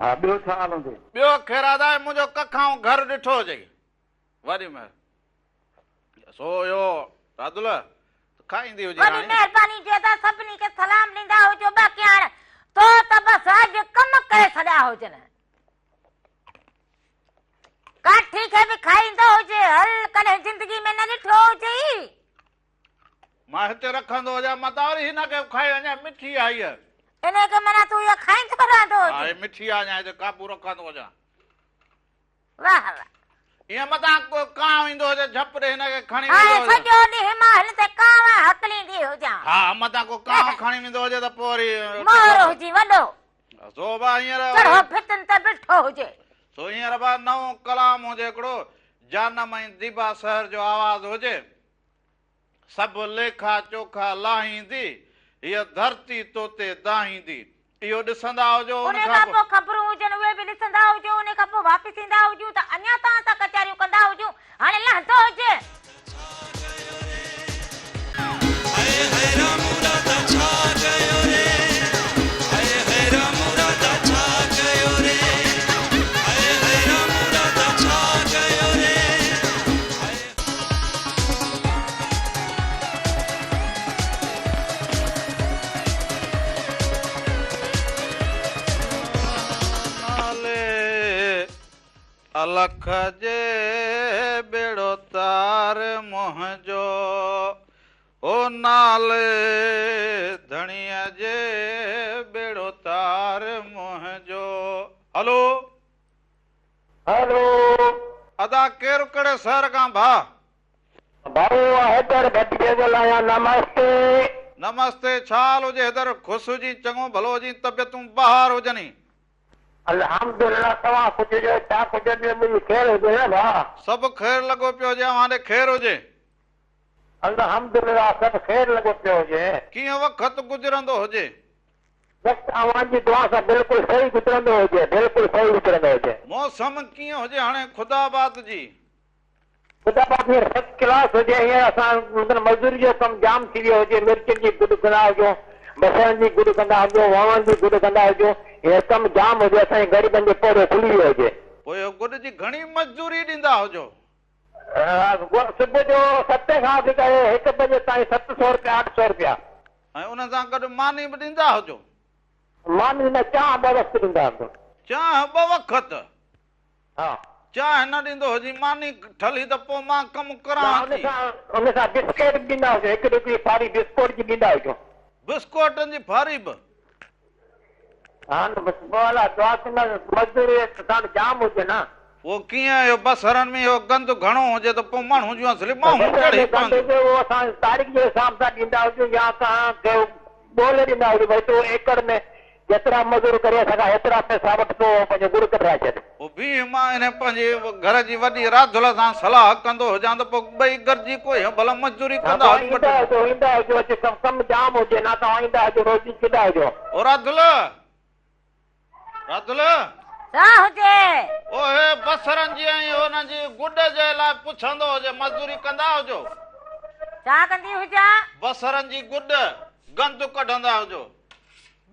हा ॿियो छा हाल हुजे ॿियो ख़ैरात आहे मुंहिंजो कखाऊं घर ॾिठो हुजे वरी में सो इहो रादुल खाईंदी हुजे वॾी महिरबानी जे त सभिनी खे सलाम ॾींदा हुजो बाक़ी हाणे तो त बसि अॼु कम करे छॾिया हुजनि काठी खे बि खाईंदो हुजे हल कॾहिं ज़िंदगी में न ॾिठो हुजे मां हिते रखंदो हुजां मां त वरी हिनखे खाई अञा मिठी आई आहे इनखे माना तूं इहो खाईंदो रहंदो हा हुजे हे मिठी आहे अञा हिते काबू रखंदो हुजां वाह वाह ईअं मथां को कांव ईंदो हुजे झप ॾे हिनखे खणी हाणे वेंदो हुजे सॼो ॾींहुं मां हिन ते कांव हकलींदी हुजां हा मथां को कांव खणी वेंदो हुजे त पोइ वरी मोर हुजी वॾो सो बा हींअर चढ़ो फितन ते बीठो हुजे सो हींअर बा नओं कलाम हुजे हिकिड़ो जानम ऐं दीबा शहर जो आवाज़ हुजे सभु लेखा चोखा लाहींदी हीअ धरती तोते दाहींदी इहो ॾिसंदा हुजो उन खां पोइ ख़बरूं हुजनि उहे बि ॾिसंदा हुजो उन खां पोइ वापसि ईंदा हुजूं त अञा तव्हां सां कचहरियूं कंदा हुजूं हाणे लहंदो हुजे हाय हाय राम राधा छा गयो रे हाय हाय अलख जे बेड़ो तार मुंहिंजो ओ नाले धणीअ जे बेड़ो तार मुंहिंजो। हलो हेलो अदा केरु कहिड़े शहर खां भा? भाऊ हैदर भटिया ॻाल्हायां। नमस्ते। नमस्ते। छा हाल हुजे हैदर? ख़ुशि हुजी, चङो भलो हुजी, तबियतूं बहार हुजनि। अल्हम्दुलिल्लाह। तव्हां कुझु जो छा कुझु मुंहिंजी ख़ैर हुजे न भाउ? सभु ख़ैर लॻो पियो हुजे, अव्हां ॾे ख़ैर हुजे? अल्हम्दुलिल्लाह सभु ख़ैर लॻो पियो हुजे। कीअं वक़्तु गुज़रंदो हुजे? बसि अव्हांजी दुआ सां बिल्कुलु सही गुज़रंदो हुजे, बिल्कुलु सही गुज़रंदो हुजे। मौसम कीअं हुजे हाणे ख़ुदाबाद जी? ख़ुदाबाद में फर्स्ट क्लास हुजे। हींअर असां मज़दूरी जो कमु जाम थी वियो हुजे। मिर्चनि जी गुॾ कंदा हुजो, बसरनि जी गुॾ कंदा हुजो, वाङण जी गुॾ कंदा हुजो। हीअ कमु जाम हुजे, असांजे ग़रीबनि जो पोरो खुली वियो हुजे। पोइ गुॾ जी घणी मज़दूरी ॾींदा हुजो? सुबुह जो 7 खां वठी करे 1 बजे ताईं 700 रुपया 800 रुपया। ऐं उन सां गॾु मानी बि ॾींदा हुजो? मानी न, चांहि 2 वक़्तु ॾींदा हुजो। चांहि 2 वक़्त? हा। चांहि न ॾींदो हुजी, मानी ठली त पोइ मां कमु करां। उन सां बिस्केट बि ॾींदा हुजो, 1 फारी बिस्कुट जी ॾींदा हुजो। बिस्कुटनि जी फारी बि? हा न, बसि दुआ कंदा मज़दूरी जाम हुजे न। पोइ कीअं इहो बसरनि में इहो गंद घणो हुजे त पोइ माण्हू जूं असली माण्हू चढ़ी पवंदियूं। असां तारीख़ जे हिसाब सां ॾींदा हुजूं या तव्हां ॿोले ॾींदा हुजो, भई तूं एकड़ में जेतिरा मज़ूर करे सघां एतिरा पैसा वठि पोइ पंहिंजो गुड़ कढाए छॾ। पोइ बि मां इन पंहिंजे घर जी वॾी राधुल सां सलाह कंदो हुजां त पोइ ॿई गॾिजी कोई भला मज़दूरी कंदा हुजो। कमु जाम हुजे न, तव्हां ईंदा हुजो, रोज़ी केॾा हुजो। ओ राधुल, राधुल छा हुजे? ओहे बसरनि जी ऐं हुन जी गुॾ जे लाइ पुछंदो हुजे, मज़दूरी कंदा हुजो? छा कंदी हुजां? बसरनि जी गुॾ गंद कढंदा हुजो।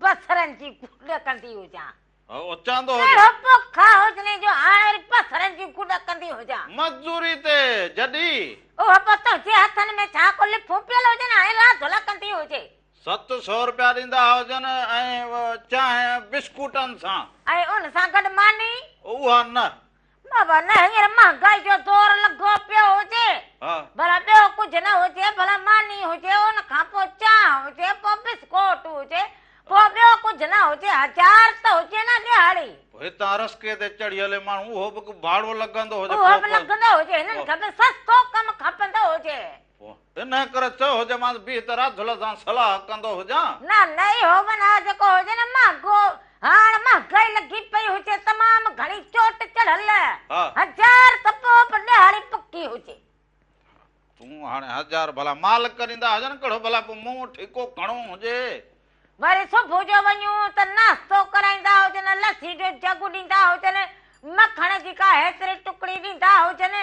बसरनि जी गुॾ कंदी हुजां? चवंदो पोखा हुजने जो हाणे बसरनि जी गुॾ कंदी हुजां मज़दूरी ते जॾहिं? उहो पोइ तुंहिंजे हथनि में छा को लिफूं पियल हुजनि, हाणे राधुल कंदी हुजे। 700 रुपया ॾींदा हुजनि ऐं चांहि बिस्कुटनि सां, ऐं उन सां गॾु मानी? उहा न बाबा न, हींअर महांगाई जो दौर लॻो पियो हुजे, भला ॿियो कुझु न हुजे, भला मानी हुजे, उन खां पोइ चांहि हुजे, पोइ बिस्कुट हुजे, पोइ ॿियो कुझु न हुजे, 1000 त हुजे न ॾियारी। हितां रस्के ते चढ़ी हले माण्हू, उहो बि भाड़ो लॻंदो हुजे। उहो बि लॻंदो हुजे, हिननि खे बि सस्तो कमु खपंदो हुजे। इन करे चयो हुजे मां बि त राधुल सां सलाह कंदो हुजां। न न, इहो बि न जेको हुजे न महांगो, हाणे महांगाई लॻी पई हुजे, तमामु घणी चोट चढ़ल, 1000 त पोइ बि ॾियारी पकी हुजे। तूं हाणे 1000 भला माल करींदा हुजनि, कहिड़ो भला पोइ मूं ठीको घणो हुजे। वरी सुबुह जो वञूं त नाश्तो कराईंदा हुजनि, लस्सी जो जग ॾींदा हुजनि, मखण जी का हेतिरी टुकड़ी ॾींदा हुजनि,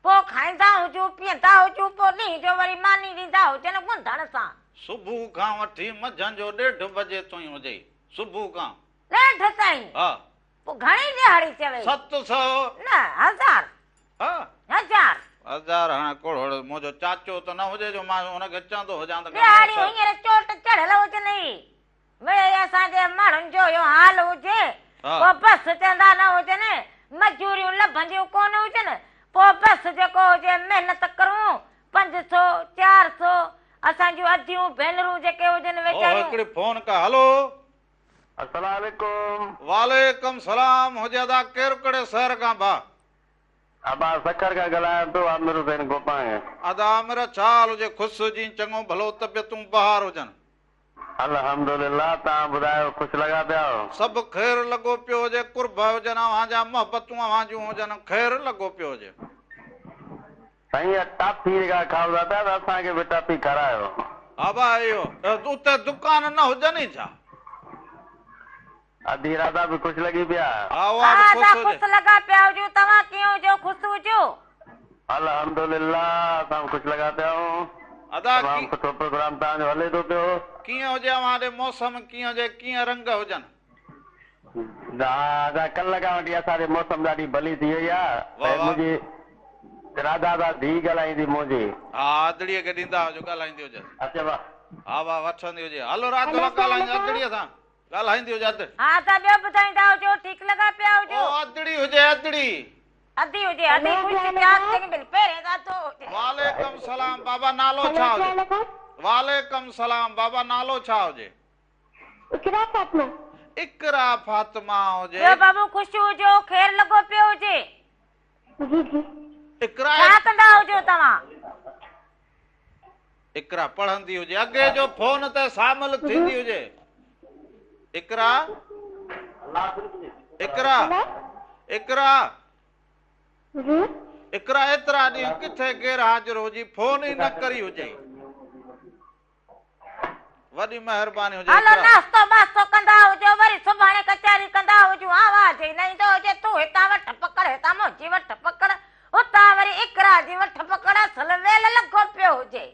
पोइ खाईंदा हुजूं, पीअंदा हुजूं, पोइ ॾींहं जो वरी मानी ॾींदा हुजनि गुंदड़ सां। सुबुह खां वठी मंझंदि जो 1:30 बजे ताईं हुजे, सुबुह खां 1:30 ताईं? हा। पोइ घणी ॾियारी चवे? 700 न 1000। हा 1000 हाणे कोड़ो मुंहिंजो चाचो त न हुजे जो मां हुनखे चवंदो हुजां त ॾियारी हींअर चोट चढ़ियल हुजनि, मिड़े असांजे माण्हुनि जो इहो हाल हुजे, पोइ बस चवंदा न हुजनि, मजूरियूं लभंदियूं कोन हुजनि, पोइ बस जेको हुजे महिनत करूं, 500 400, असांजूं अधियूं भेनरूं जेके हुजनि वेचारियूं। हिकिड़ी फोन का। हलो अस्सलाम वालेकुम। वालेकुम सलाम। हुजे अदा केरु कहिड़े शहर खां भा? अबा सकर का ॻाल्हायां थो, आमिर हुसैन गोपाए। अदा आमिर, छा हाल हुजे? ख़ुशि हुजी, चङो भलो, तबियतूं बहार हुजनि? अल्हम्दुलिल्लाह। तव्हां ॿुधायो, ख़ुशि लॻा पिया आहियो? सभु ख़ैर लॻो पियो हुजे, कुर्ब हुजनि अव्हांजा, मोहबतूं अव्हां जूं हुजनि, ख़ैर लॻो पियो हुजे। साईं टाफी जेका खावंदा पिया त असांखे बि टाफी खारायो। हा भा, इहो उते दुकान न हुजनि छा? अधी राधा भी खुश लगी पिया। खुश लगा पिया हुजो। तव्हां कीअं हुजो? खुश हुजो? अल्हम्दुलिल्लाह सब खुश लगा पिया हूं। अदा तमाम सुठो प्रोग्राम तव्हांजो हले थो पियो। कीअं हुजे हमारे मौसम कीअं हुजे, कीअं रंग हुजनि? कल्ह खां वठी असांजे मौसम ॾाढी भली थी वई आहे। मुंहिंजी राधा दा धी ॻाल्हाईंदी मुंहिंजी। हा अदड़ीअ खे ॾींदा हुजो, ॻाल्हाईंदी हुजे। अच्छा वाह। हा वाह वठंदी हुजे। हलो रात ला ॻाल्हाईंदी अदड़ीअ सां, ॻाल्हाईंदी हुजे अदड़। हा त ॿियो ॿुधाईंदा हुजो, ठीकु लॻा पिया हुजो। अदड़ी हुजे, अदड़ी अधी हुजे अधी कुछ चार तक बिल पेरे दा तो वालेकुम सलाम बाबा नालो छा हुजे वालेकुम सलाम बाबा नालो छा हुजे इकरा फातिमा इकरा फातिमा हुजे यो बाबू खुश हुजो खैर लगो पियो हुजे जी जी इकरा छा कंदा हुजो तव्हां इकरा पढ़ंदी हुजे अगे जो फोन ते शामिल थींदी हुजे इकरा इकरा इकरा जी इकरा एतिरा ॾींहं किथे गैर हाज़िर हुजी फोन ई न करी हुजे वॾी महिरबानी हुजे हलो इकरा नास्तो वास्तो कंदा हुजो वरी सुभाणे कचहरी कंदा हुजो आवाज ई न ईंदो हुजे तूं हितां वठ पकड़ हितां मुंहिंजी वठ पकड़ उतां वरी इकरा जी वठ पकड़ असल वेल लॻो पियो हुजे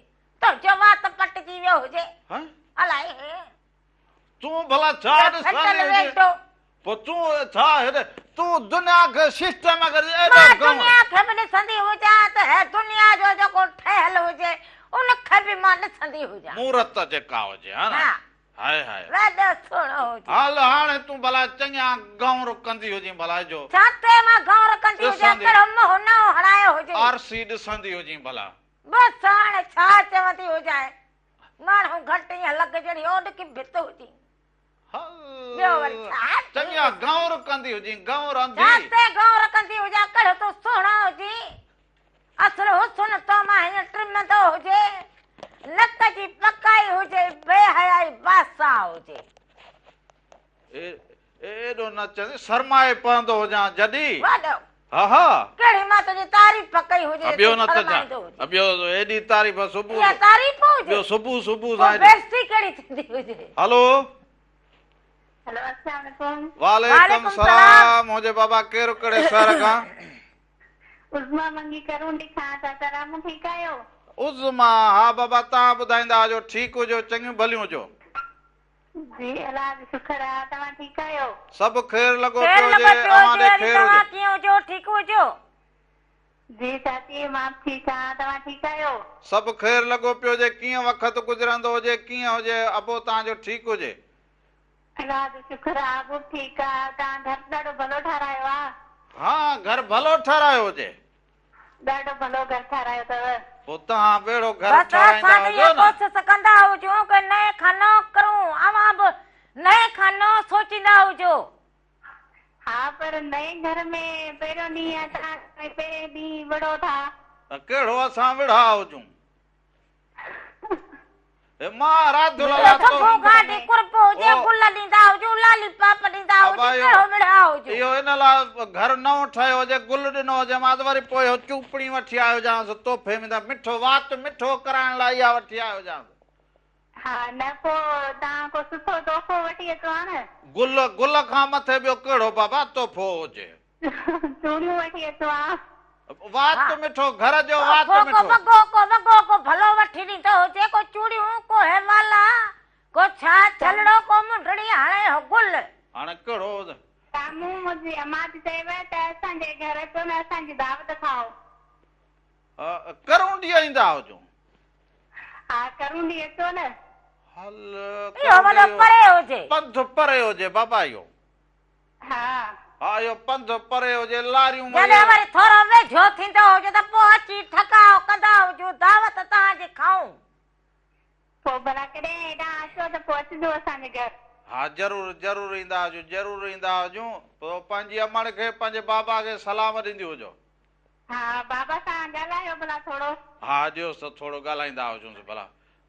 तुंहिंजो वात पटिजी वियो हुजे हां अलाए तूं भला छा फटल ॾिसंदी हुजे वेठो पो तूं छा हेॾे तूं दुनिया खे सिस्टम करे मां एॾो कमु दुनिया खे बि ॾिसंदी हुजां त हे दुनिया जो जेको ठहियल हुजे उनखे बि मां ॾिसंदी हुजां मूरत जेका हुजे हा न हा हाय हाय वॾो सुहिणो हुजे हाल हाणे तूं भला चङा गौर कंदी हुजे भला जो छा ते मां गौर कंदी हुजां ॾिसंदी। कहिड़ो मोह न हणायो हुजे आरसी ॾिसंदी हुजे भला बसि हाणे छा चवंदी हुजां माण्हू घटि ईअं लॻ जहिड़ी ओड की भित हुजे ॿियो वरी छा चङा गौर कंदी हुजे गौर अंधी छा ते गौर कंदी हुजां कहिड़ो तूं सुहिणो हुजे असुल हुस्न तो मां हीअं ट्रिमंदो हुजे नक जी पकाई हुजे बेहयाई बासा हुजे एॾो न चवंदी शर्माए पवंदो हुजां जॾहिं वॾो हा हा कहिड़ी मां तुंहिंजी तारीफ़ कई हुजे ॿियो न त शर्माईंदो हुजे ॿियो एॾी तारीफ़ सुबुह इहा तारीफ़ हुजे ॿियो सुबुह सुबुह पोइ सां बेइज़ती कहिड़ी थींदी हुजे हलो हेलो अस्सलाम वालेकुम वालेकुम वालेकुम सलाम मुंहिंजे बाबा केरु कहिड़े शहर खां उस्मा मंगी करूं ॾिखां था तराम ठीकु आहियो उज़मा हा बाबा तव्हां ॿुधाईंदा हुजो ठीकु हुजो चङियूं भलियूं हुजो जी अलाह जो शुक्र आहे तव्हां ठीकु आहियो सभु ख़ैर लॻो खैर पियो लॻो हुजे पियो अव्हां हुजे ॾे अॼु ख़ैर तव्हां हुजे कीअं हुजो ठीकु हुजो जी चाची मां ठीकु आहियां तव्हां ठीकु आहियो सभु ख़ैर लॻो पियो हुजे कीअं वक़्तु गुज़रंदो हुजे कीअं हुजे अबो तव्हांजो ठीकु हुजे अलाह जो शुक्र आहे अबू ठीकु आहे तव्हां घर ॾाढो भलो ठारायो आहे हा घर भलो ठहिरायो हुजे ॾाढो भलो घर ठारायो अथव पोइ तव्हां ॿेड़ो घर बस ठहिराईंदा असां हुजो इहे न कोशिश कंदा हुजूं कि नए खानो करूं अवां बि नए खानो सोचींदा हुजो हा पर नए घर में पहिरियों ॾींहुं आहे तव्हां पहिरें ॾींहुं वड़ो था त कहिड़ो असां विढ़ा हुजूं हे मां राधुल सुबुह गाॾी कुर्प हुजे गुल ॾींदा हुजूं लाली पाप ॾींदा हुजूं कहिड़ो विढ़ा हुजूं इहो इन लाइ घर नओं ठहियो हुजे गुल ॾिनो हुजे मां त वरी पोइ चूपड़ी वठी आयो हुजांसि तोहफ़े में त मिठो वात मिठो कराइण लाइ इहा वठी आयो हुजांसि हा न पोइ तव्हां को सुठो तोहफ़ो वठी अचो हा न गुल गुल खां मथे ॿियो कहिड़ो बाबा तोहफ़ो हुजे चूड़ियूं वठी अचो हा वात मिठो घर जो वात को मिठो वॻो को भलो वठी ॾींदो हुजे को चूड़ियूं को हेमाला को छा छलड़ो को मुंडड़ी हाणे हो गुल हाणे कहिड़ो साम्हूं मुंहिंजी अमां थी चएव त असांजे घर अचो न असांजी दावत खाओ करूं ॾींहं ईंदा हुजूं हा करूं ॾींहुं अचो न हल इहो वॾो परे हुजे पंध परे हुजे बाबा इहो हा हा इहो पंध परे हुजे लारियूं जॾहिं वरी थोरो वेझो थींदो हुजे त पोइ अची ठकाओ कंदा हुजूं दावत तव्हांजी खाऊं पोइ भला कॾहिं हेॾां अचो त पोइ अचिजो असांजे घर हा ज़रूरु ज़रूरु ईंदा हुजूं ज़रूरु ईंदा हुजूं पोइ पंहिंजी अमड़ खे पंहिंजे बाबा खे सलाम ॾींदी हुजो हा बाबा सां ॻाल्हायो भला थोरो हा ॾियोसि त थोरो ॻाल्हाईंदा हुजूंसि भला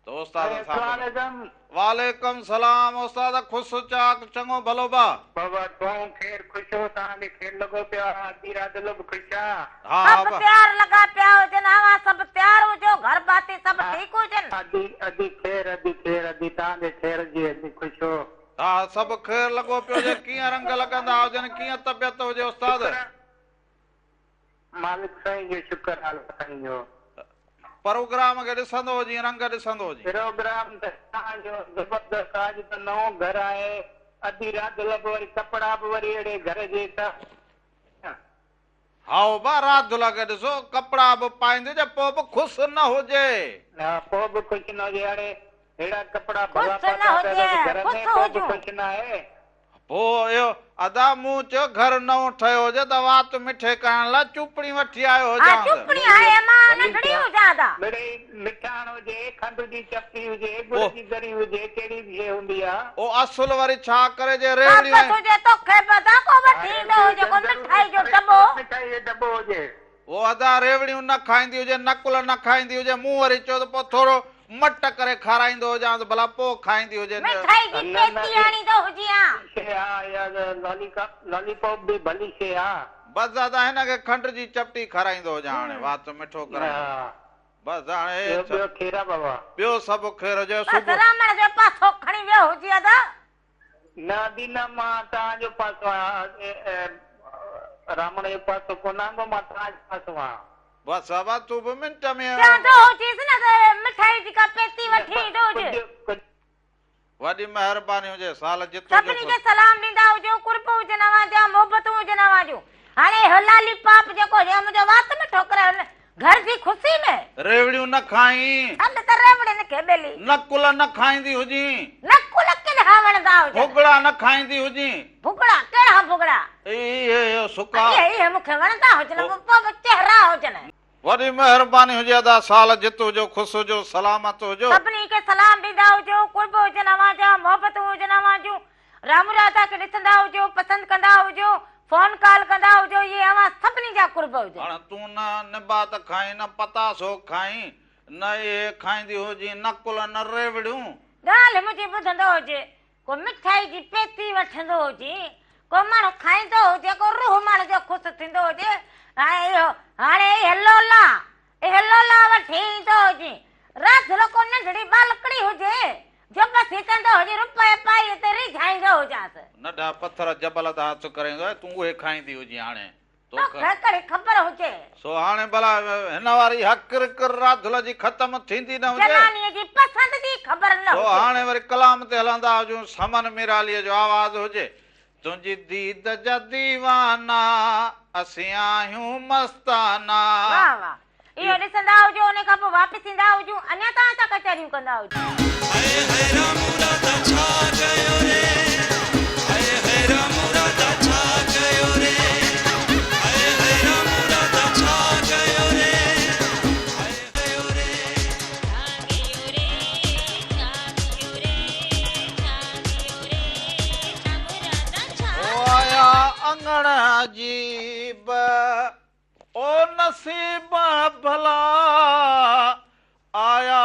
त उस्ताद साहब वालेकुम सलाम उस्ताद ख़ुशि चाक चङो भलो बा बाबा तूं खैर ख़ुशि हो तव्हांखे खैर लॻो पियो आहे अधी राति लोग ख़ुशि आहे हा सभु तयार लॻा पिया हुजनि अवां सभु तयार हुजो घर बाती सभु ठीकु हुजनि अधी खैर अधी तव्हांजे खैर जी अधी ख़ुशि हो हा सभु ख़ैर लॻो पियो हुजे कीअं रंग लॻंदा हुजनि कीअं तबियत हुजे उस्ताद मालिक साईं जो शुक्र आहे साईं जो प्रोग्राम खे ॾिसंदो हुजे रंग ॾिसंदो हुजे प्रोग्राम त तव्हांजो ज़बरदस्त आज त नओं घर आहे अधी राति लॻ वरी कपिड़ा बि वरी अहिड़े घर जे त हा बा राति लॻे ॾिसो कपिड़ा बि पाईंदे त पोइ बि ख़ुशि न हुजे हा पोइ बि कुझु न हुजे हाणे अहिड़ा कपिड़ा ख़ुशि न हुजे, घर में ख़ुशि पोइ बि हुजूं। कुझु न आहे पोइ इहो अदा मूं चयो घर नओं ठहियो हुजे त वात मिठे करण लाइ चुपड़ी वठी आयो हा हुजांसि चुपड़ी आहे मां नंढड़ी हुजां दा मिठड़ी मिठाण हुजे खंड जी चपटी हुजे गुड़ जी गरी हुजे कहिड़ी बि शइ हूंदी आहे ओ असुल वरी छा करे जे रेवड़ियूं ताकत हुजे तोखे पता को वठी ईंदो हुजे को मिठाई जो दॿो मिठाई जो दॿो हुजे ओ अदा रेवड़ियूं न खाईंदी हुजे नकुल न खाईंदी हुजे मूं वरी चयो त पोइ थोरो मट करे खाराईंदो हुजांसि भला पोइ खाईंदी हुजे मिठाई जी पेती आणींदो हुजे हा शइ आहे या लॉलीपॉप बि भली शइ आहे बसि दादा हिनखे खंड जी चपटी खाराईंदो हुजां हाणे वात मिठो कराए बसि हाणे ॿियो खेरा बाबा ॿियो सभु खेर जो बस रामण जो पासो खणी वियो हुजे अदा न दीना मां तव्हांजो पासो आहियां रामण जो पासो कोन आहियां मां तव्हांजो पासो आहियां बसि बाबा तूं बि मिंट में चवंदो हुजेसि न त मिठाई जी का पेती वठी ईंदो हुजे वॾी महिरबानी हुजे साल जितो सभिनी खे सलाम ॾींदा हुजो कुर्ब हुजनि अवांजा मोहबतूं हुजनि अवांजूं हाणे हलाली पाप जेको हुजे मुंहिंजो वात में ठोकरायो घर जी खुशी में रेवड़ियूं न खाई हल त रेवड़े खे बेली नकुल न खाईंदी हुजी नकुल केॾा वणंदा हुजे भुगड़ा न खाईंदी हुजी भुगड़ा कहिड़ा भुगड़ा इहे सुका इहे मूंखे वणंदा हुजनि पोइ चेहरा हुजनि वॾी महिरबानी हुजे अदा साल जित हुजो ख़ुशि हुजो सलामत हुजो सभिनी खे सलाम ॾींदा हुजो कुर्ब हुजनि अवांजा मोहबतूं हुजनि अवांजूं राम राधा खे ॾिसंदा हुजो पसंदि कंदा हुजो फोन कॉल कंदा हुजो इहे अवां सभिनी जा कुर्ब हुजनि हाणे तूं न निबात खाई न पतासो खाई न इहे खाईंदी हुजी नकुल न रेवड़ियूं ॻाल्हि मुंहिंजी ॿुधंदो हुजे को मिठाई जी पेती वठंदो हुजे को माण्हू खाईंदो हुजे को रूह माण्हू जो ख़ुशि थींदो हुजे हाणे इहे लोला वठी ईंदो हुजे राति को नंढड़ी बालकड़ी हुजे जो बसि कंदो हुजे रुपए पाई ते रिझाईंदो हुजांसि नंढा पथर जबल त हथ करेंदो तूं उहे खाईंदी हुजी हाणे तोखे कहिड़ी ख़बर हुजे सो हाणे भला हिन वारी हक राधुल जी ख़तम थींदी न हुजे जनानीअ जी पसंदि जी ख़बर न सो हुजे हाणे वरी कलाम ते हलंदा हुजूं समन मिरालीअ जो आवाज़ हुजे तुंहिंजी दीद जा दीवाना असीं आहियूं मस्ताना वाह वाह इहो ॾिसंदा हुजो उन खां पोइ वापसि ईंदा हुजूं अञा तव्हां सां कचहरियूं कंदा हुजो अंगण अजीब ओ नसीब भला आया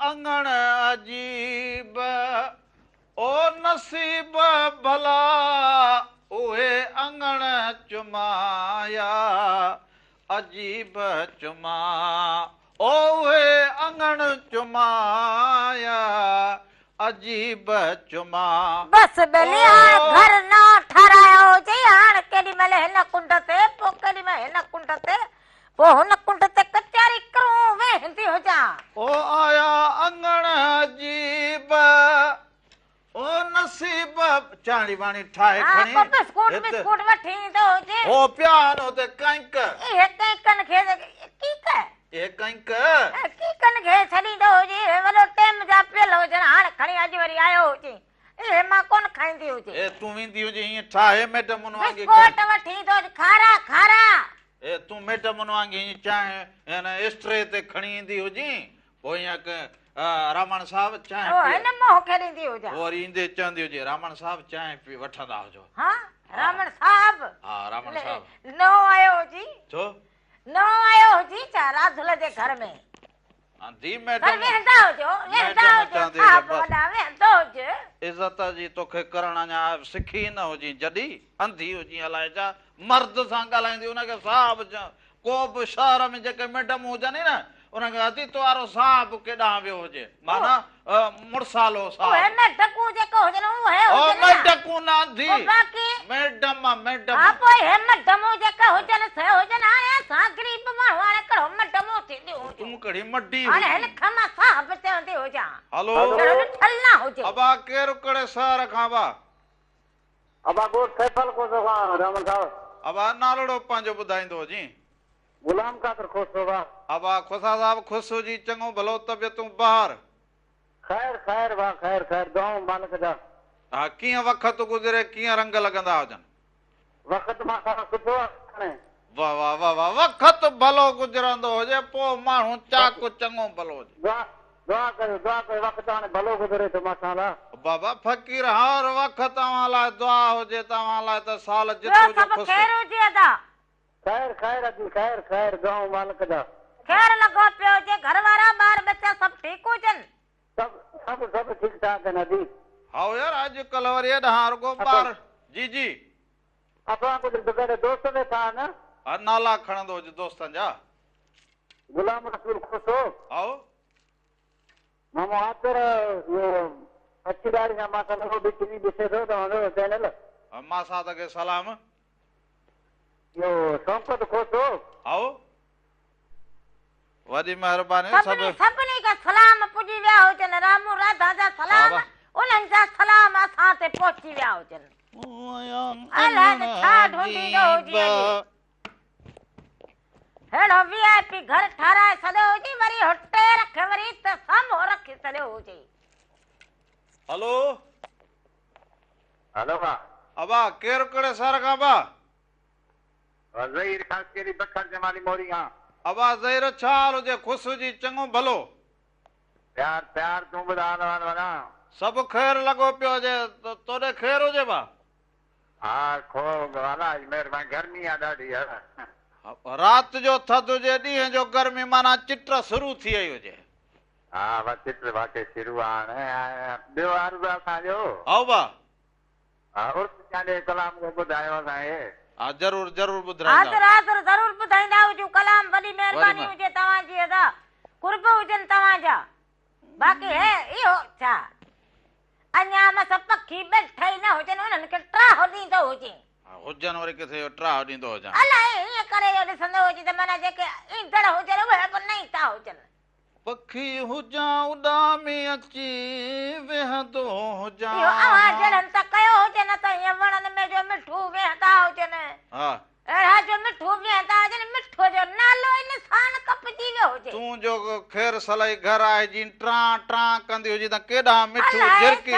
अंगण अजीब ओ नसीब भला उहे अंगण चुमाया अजीब चुमा ओहे अंगण चुमाया अजीब चुमा बस बेली घर न ठहरायो हुजे हाणे केॾी महिल हिन कुंड ते पोइ केॾी महिल हिन कुंड ते पोइ हुन कुंड ते कचहरी करूं वेहंदी हुजां ओ आया अंगण अजीब ओ नसीब चाणी वाणी ठाहे खणी बिस्कुट वठी ईंदो हुजे ओ प्यानो ते कंक इहे कंकन खे कीक ए कंक कीकन खे छॾींदो हुजे वॾो टेम जा पियल हुजनि हाणे खणी अॼु वरी आयो हुजे इहे मां कोन खाईंदी हुजे ए तूं वेंदी हुजे हीअं ठाहे मैडम वांगे बिस्कुट वठी ईंदो हुजे खारा खारा ए तूं मैडम वांगे हीअं चाहे हिन स्ट्रे ते खणी ईंदी हुजी पोइ हीअं रामण साहब चांहि ओ हिन मोह खे ॾींदी हुजां वरी ईंदे चवंदी हुजे रामण साहब चांहि पी वठंदा हुजो हा रामण साहब हा रामण साहब न आयो हुजी छो न आयो हुजी छा राधुल जे घर में दी पर मैडम वेहंदा हुजो साहब वॾा वेहंदो हुजे इज़त जी तोखे करण अञा सिखी न हुजी जॾहिं अंधी हुजी अलाए छा मर्द सां ॻाल्हाईंदी हुनखे साहब को बि शहर में जेके मैडम हुजनि न उनखे अतीत वारो साहब केॾांहुं वियो हुजे माना मुड़सालो साहब डकू जेको हुजनि उहे डकू न अंधी बाक़ी मैडम मैडम हा पोइ हे मैडमूं जेका हुजनि से हुजनि हाणे असां गरीब माण्हू हाणे कहिड़ो मैडमूं थींदियूं हुजूं तूं कहिड़ी मड्डी हाणे हिन खां मां साहब चवंदी हुजां हलो ॾिठल न हुजे अबा केरु कहिड़े शहर खां बा अबा गोट फैसल को सवा रामन साहब अबा नालो पंहिंजो ॿुधाईंदो जी गुलाम कादर खोसोवा अबा खुसा साहब खुश हुजी चङो भलो तबियतूं ॿाहिरि खैर खैर वाह खैर खैर दुआऊं मालिक जा हा कीअं वक़्तु गुज़रे कीअं रंग लॻंदा हुजनि वक़्तु मां सां सुठो आहे वाह वाह वाह वाह वक़्तु भलो गुज़रंदो हुजे पोइ माण्हू चाक चङो भलो हुजे दुआ करे वक़्तु हाणे भलो गुज़रे थो मां सां बाबा फ़क़ीर हर वक़्तु तव्हां लाइ दुआ हुजे तव्हां लाइ त साल ॿियो जितो सभु जो ख़ैर हुजे अदा ख़ैर अजी ख़ैर गांव मालिक जा ख़ैर लॻो पियो हुजे घर वारा ॿार बच्चा सभु ठीकु हुजनि सभु ठीकु ठाक आहिनि अजी हा यार अॼुकल्ह वरी एॾा रुगो ॿार जी जी असां कुझु गॾु दोस्त वेठा आहिनि हा नाला खणंदो हुजे दोस्तनि जा गुलाम रसूल खुशो आओ मामो आतर इहो अचीदारी सां मां कल्ह बि टीवी ॾिसे थो तव्हांजो चैनल मां सां तव्हांखे सलाम इहो शौक़त खोसो आओ वॾी महिरबानी सभिनी खे सलाम पुॼी विया हुजनि रामू राधा जा सलाम उन्हनि जा सलाम असां ते पहुची विया हुजनि अलाए छा ढूंढींदो हुजे हेड़ो वीआईपी घर ठाराए छॾियो हुजे वरी हुटे रखे वरी त साम्हूं रखी छॾियो हुजे हलो भाउ अबा केरु कहिड़े शहर खां बा ज़हीर ख़ासि कहिड़ी बखर जमाली मोरी खां अबा ज़हीर छा हाल हुजे ख़ुशि हुजी चङो भलो प्यार तूं ॿुधाए सभु ख़ैर लॻो पियो हुजे तोॾे ख़ैर हुजे बा हा खो अलाह महिरबानी गर्मी आहे ॾाढी राति जो थधि हुजे ॾींहं जो गर्मी माना चिट शुरू थी वई हुजे हा बस चिट वाके शुरू आहे ॿियो अर्ज़ु असांजो आओ बा हा उर्दू कलाम को ॿुधायो असांखे हा ज़रूर ज़रूर हाज़िर ज़रूर ॿुधाईंदा हुजो कलाम वॾी महिरबानी हुजे तव्हांजी अदा कुर्ब हुजनि तव्हांजा बाक़ी है इहो छा अञा मस पखी बैठा ई न हुजनि उन्हनि खे ट्राह ॾींदो हुजे हुजनि वरी किथे ट्राह ॾींदो हुजनि अलाए ईअं करे ॾिसंदो हुजे त माना जेके ईंदड़ हुजनि उहे बि न था हुजनि पखी हुजां उॾामी अची वेहंदो हुजां इहो आवाज़ जड़नि त कयो हुजे न त ईअं वणनि में जो मिठू वेहंदा हुजनि हा अहिड़ा जो मिठू वेहंदा हुजनि मिठो जो नालो इंसान कपजी वियो हुजे तूं जो ख़ैर सलाई घर आहे जी ट्रां ट्रां कंदी हुजे त केॾा मिठू झिरकी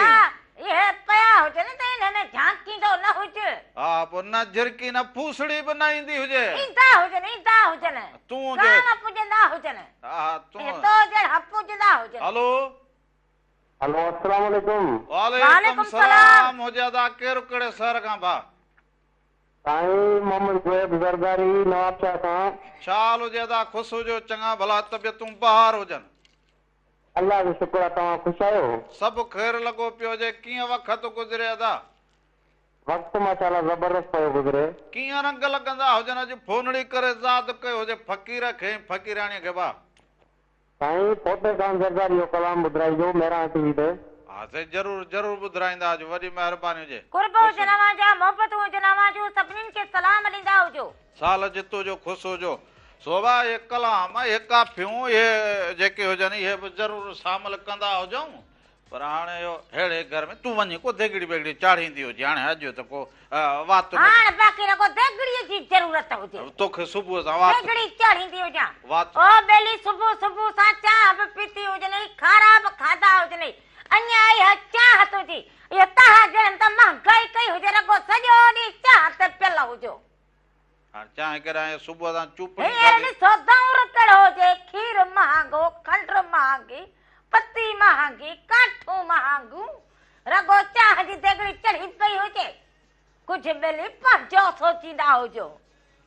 इहे पया हुजनि त हिन में झांकींदो न हुजे हा पोइ न झिरकी न फूसड़ी बि न ईंदी हुजे ईंदा हुजनि तूं गाना पुॼंदा हुजनि हा तूं तो जड़ पुॼंदा हुजनि हलो अस्सलाम वालेकुम वालेकुम सलाम हुजे अदा केरु कहिड़े शहर खां भा साईं मोहम्मद ज़ुएब ज़रदारी नवाबशाह खां छा हाल हुजे अदा ख़ुशि हुजो चङा भला तबियतूं बहार हुजनि अल्लाह जो शुक्र आहे तव्हां ख़ुशि आहियो सभु ख़ैर लॻो पियो हुजे कीअं वक़्तु गुज़रे अदा वक़्तु माशाअल्लाह ज़बरदस्त पियो गुज़रे कीअं रंग लॻंदा हुजनि अॼु फोनड़ी करे यादि कयो हुजे फ़क़ीर खे फ़क़ीराणीअ खे भा साईं फोटे खान ज़रदारी जो कलाम ॿुधाइजो मेरा टीवी ते हा साईं ज़रूर ज़रूर ॿुधाईंदा अॼु वॾी महिरबानी हुजे कुर्ब हुजनि अवांजा मोहबत हुजनि अवांजो सभिनीनि खे सलाम ॾींदा हुजो साल जितो जो ख़ुशि हुजो सोभा ये कलाम ये काफ़ियूं ये जेके हुजनि इहे बि ज़रूरु शामिल कंदा हुजऊं पर हाणे इहो अहिड़े घर में तूं वञी को देगिड़ी बेगिड़ी चाढ़ींदी हुजे हाणे अॼु त को वात हाणे बाक़ी न को देगिड़ीअ जी ज़रूरत हुजे तोखे सुबुह सां वात देगिड़ी चाढ़ींदी हुजां वात ओ बेली सुबुह सुबुह सां चाह बि पीती हुजनि खारा बि खाधा हुजनि अञा इहा चाह तुंहिंजी इहो तव्हां ॼणनि त महांगाई कई हुजे रगो सॼो ॾींहुं चाह ते पियल हुजो चाहे केॾा सुबुह सां चुप ॾिसो दौर कहिड़ो हुजे खीर महांगो खंड महांगी पती महांगी काठूं महांगूं रगो चाह जी देगिड़ी चढ़ी पई हुजे कुझु बेली पंहिंजो सोचींदा हुजो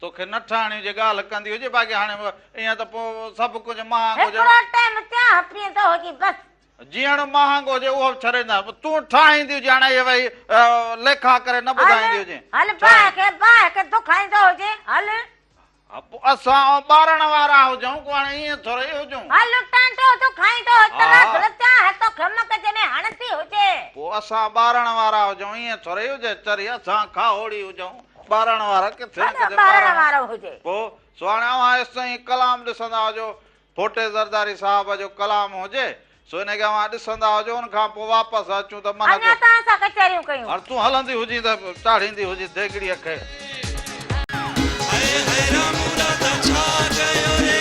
तोखे न ठाहिणी हुजे ॻाल्हि कंदी हुजे बाक़ी हाणे ईअं त पोइ सभु कुझु महांगो हिकिड़ो टाइम चाह पीअंदो हुजे बसि जीअण महांगो हुजे उहो बि छॾींदा तूं ठाहींदी हुजे हाणे इहे भई लेखा करे न ॿुधाईंदी हुजे हल बाहि खे दुखाईंदो हुजे हल असां ॿारण वारा हुजऊं को हाणे ईअं थोरी हुजऊं हल टांटो दुखाईंदो तलाक चाह तो खमक में हणती हुजे पोइ असां ॿारण वारा हुजऊं ईअं थोरी हुजे चरी असां खाओड़ी हुजऊं ॿारण वारा किथे ॿारण वारो हुजे पोइ सो हाणे अवां एसिताईं कलाम ॾिसंदा हुजो फोटे ज़रदारी साहिब जो कलाम हुजे सो हिनखे अवां ॾिसंदा हुजो हुन खां पोइ वापसि अचूं त माना अञा तव्हां सां कचहरियूं कयूं हाणे तूं हलंदी हुजी त चाढ़ींदी हुजी देगिड़ीअ खे छा कयो रे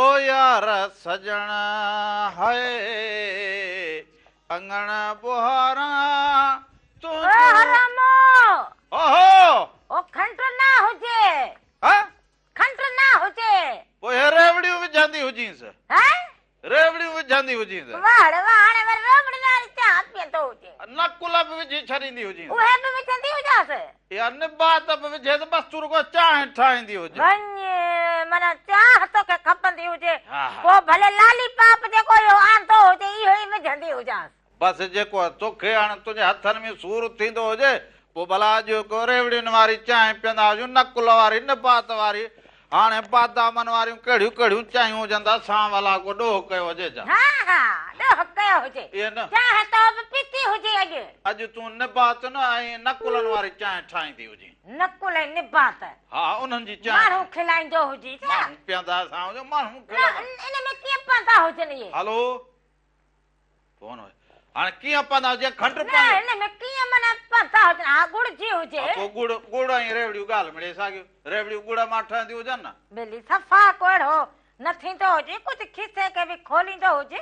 ओ यार सजण है अंगण बुहारा तू ओ हरामो ओहो ओ खंड ना हुजे हाँ खंड ना हुजे वो हे रेवड़ी विझंदी हुजींस हैं रेवड़ी विझंदी हुजींस वाड़ वाड़ वर रबड़ ना चा पियंदो हुजे नकुल बि विझी छॾींदी हुजींस उहे बि विझंदी हुजास या निबात बि विझे त बस तू रुगो चांहि ठाहींदी हुजे वञ माना चाह तो के खपंदी हुजे हा। को भले लाली पाप जेको इहो आंदो हुजे इहो ई विझंदी हुजास बस जेको तोखे हाणे तुंहिंजे हथनि में सूर थींदो हुजे पोइ भला जेको रेवड़ियुनि वारी चांहि पीअंदा हुजूं नकुल वारी निबात वारी हाणे बादामन वारियूं कहिड़ियूं कहिड़ियूं चांहियूं हुजनि सां वाला को ॾोह कयो हुजे छा हा हा ॾोह कयो हुजे इहे न चाह तो बि पीती हुजे अॼु अॼु तूं निबात न ऐं नकुलनि वारी चांहि ठाहींदी हुजे नकुल निबात हा उन्हनि जी चांहि माण्हू खिलाईंदो हुजे छा माण्हू पीअंदा असां हुजूं माण्हू न, खिलंदा इन में कीअं पवंदा हुजनि इहे हलो फोन हाणे कीअं पवंदा हुजे खंड न पवंदो इन में कीअं माना पवंदा हुजनि हा गुड़ जी हुजे पोइ गुड़ ऐं रेवड़ियूं ॻाल्हि मिड़े साॻियूं रेवड़ियूं गुड़ मां ठहंदियूं हुजनि न बेली सफ़ा कोड़ो न थींदो हुजे कुझु खीसे के बि खोलींदो हुजे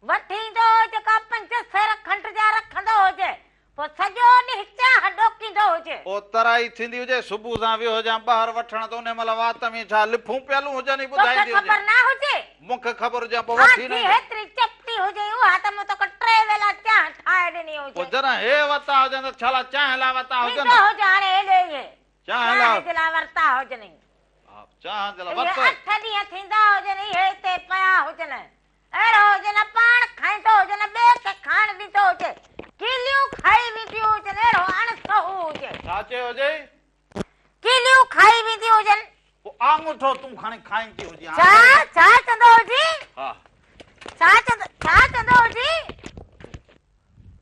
वठींदो जेका 5 सेर खंड जा रखंदो हुजे पोइ सॼो ॾींहुं चाह ॾोकींदो हुजे ओ तराई थींदी हुजे सुबुह सां वियो हुजां ॿाहिरि वठण त उन महिल वात में छा लिफूं पियलूं हुजनि तोखे ॿुधाईंदी ख़बर हुजे ना हुजे मूंखे ख़बर हुजे पोइ हा वठी जी न हेतिरी चपटी हुजे उहा त मूं तोखे 3 वेला चाह ठाहे ॾिनी पोइ हुजे जरा हे वता हुजनि त छाला चांहि लाइ वता हुजनि थींदो हुजे हाणे हेॾे इहे चांहि चाह लाइ जे लाइ वरिता हुजनि हा, चांहि जे लाइ इहे वरितो 8 ॾींहं थींदा हुजनि इहे हिते पिया हुजनि अहिड़ो हुजे न पाण खाईंदो हुजे न ॿिए खे खाइण ॾींदो हुजे किलियूं खाई वेंदियूं हुजनि अहिड़ो अणसहू हुजे छा चयो हुजे किलियूं खाई वेंदियूं हुजनि पोइ आङूठो तूं खणी खाईंदी हुजे छा छा चंदो हुजे हा छा चंदो हुजे